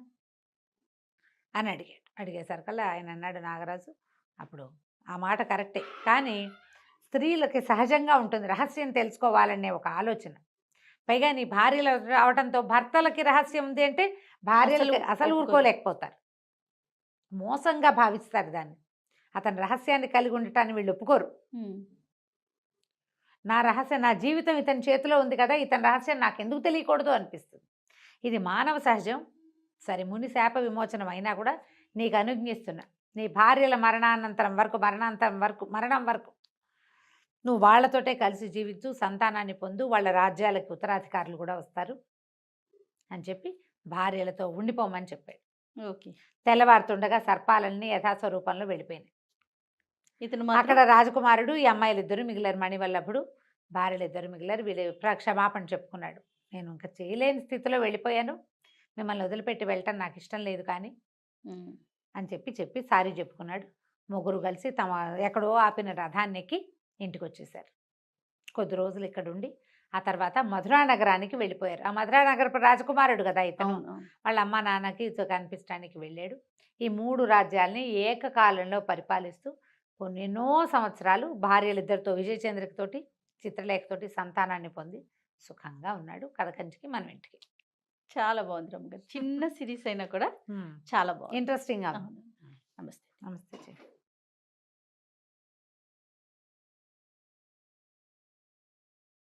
అని అడిగాడు. అడిగేసరికల్లా ఆయన అన్నాడు నాగరాజు, అప్పుడు ఆ మాట కరెక్టే, కానీ స్త్రీలకి సహజంగా ఉంటుంది రహస్యం తెలుసుకోవాలనే ఒక ఆలోచన, పైగా నీ భార్యలు రావడంతో భర్తలకి రహస్యం ఉంది అంటే భార్యలు అసలు ఊరుకోలేకపోతారు, మోసంగా భావిస్తారు దాన్ని, అతని రహస్యాన్ని కలిగి ఉండటాన్ని వీళ్ళు ఒప్పుకోరు. నా రహస్యం, నా జీవితం ఇతని చేతిలో ఉంది కదా, ఇతని రహస్యం నాకు ఎందుకు తెలియకూడదు అనిపిస్తుంది. ఇది మానవ సహజం. సరే ముని శాప విమోచనం అయినా కూడా నీకు అనుజ్ఞిస్తున్నా, నీ భార్యల మరణం వరకు నువ్వు వాళ్ళతోటే కలిసి జీవించు, సంతానాన్ని పొందు, వాళ్ళ రాజ్యాలకు ఉత్తరాధికారులు కూడా వస్తారు అని చెప్పి భార్యలతో ఉండిపోమని చెప్పాడు. ఓకే. తెల్లవారుతుండగా సర్పాలన్నీ యథాస్వరూపంలో వెళ్ళిపోయినాయి. అక్కడ రాజకుమారుడు ఈ అమ్మాయిలు ఇద్దరు మిగిలారు, మణివల్లభుడు భార్యలు ఇద్దరు మిగిలారు. వీళ్ళు క్షమాపణ చెప్పుకున్నాడు. నేను ఇంకా చేయలేని స్థితిలో వెళ్ళిపోయాను, మిమ్మల్ని వదిలిపెట్టి వెళ్ళటం నాకు ఇష్టం లేదు కానీ ఉమ్. అని చెప్పి సారీ చెప్పుకున్నాడు. ముగ్గురు కలిసి తమ ఎక్కడో ఆపిన రథాన్ని ఎక్కి ఇంటికి వచ్చేసారు. కొద్ది రోజులు ఇక్కడ ఉండి ఆ తర్వాత మధురా నగరానికి వెళ్ళిపోయారు. ఆ మధురా నగరపు రాజకుమారుడు కదా ఇతను. అవును, అవును. వాళ్ళ అమ్మ నాన్నకి కనిపించడానికి వెళ్ళాడు. ఈ 3 రాజ్యాల్ని ఏకకాలంలో పరిపాలిస్తూ ఎన్నో సంవత్సరాలు భార్యలిద్దరితో విజయచంద్రికతోటి చిత్రలేఖతోటి సంతానాన్ని పొంది సుఖంగా ఉన్నాడు. కథ కంచికి మనం ఇంటికి. చాలా బాగుంది రమ్య గారు. చిన్న సిరీస్ అయినా కూడా చాలా బాగుంది. ఇంట్రెస్టింగ్ గా ఉంది. అవును. నమస్తే. నమస్తే.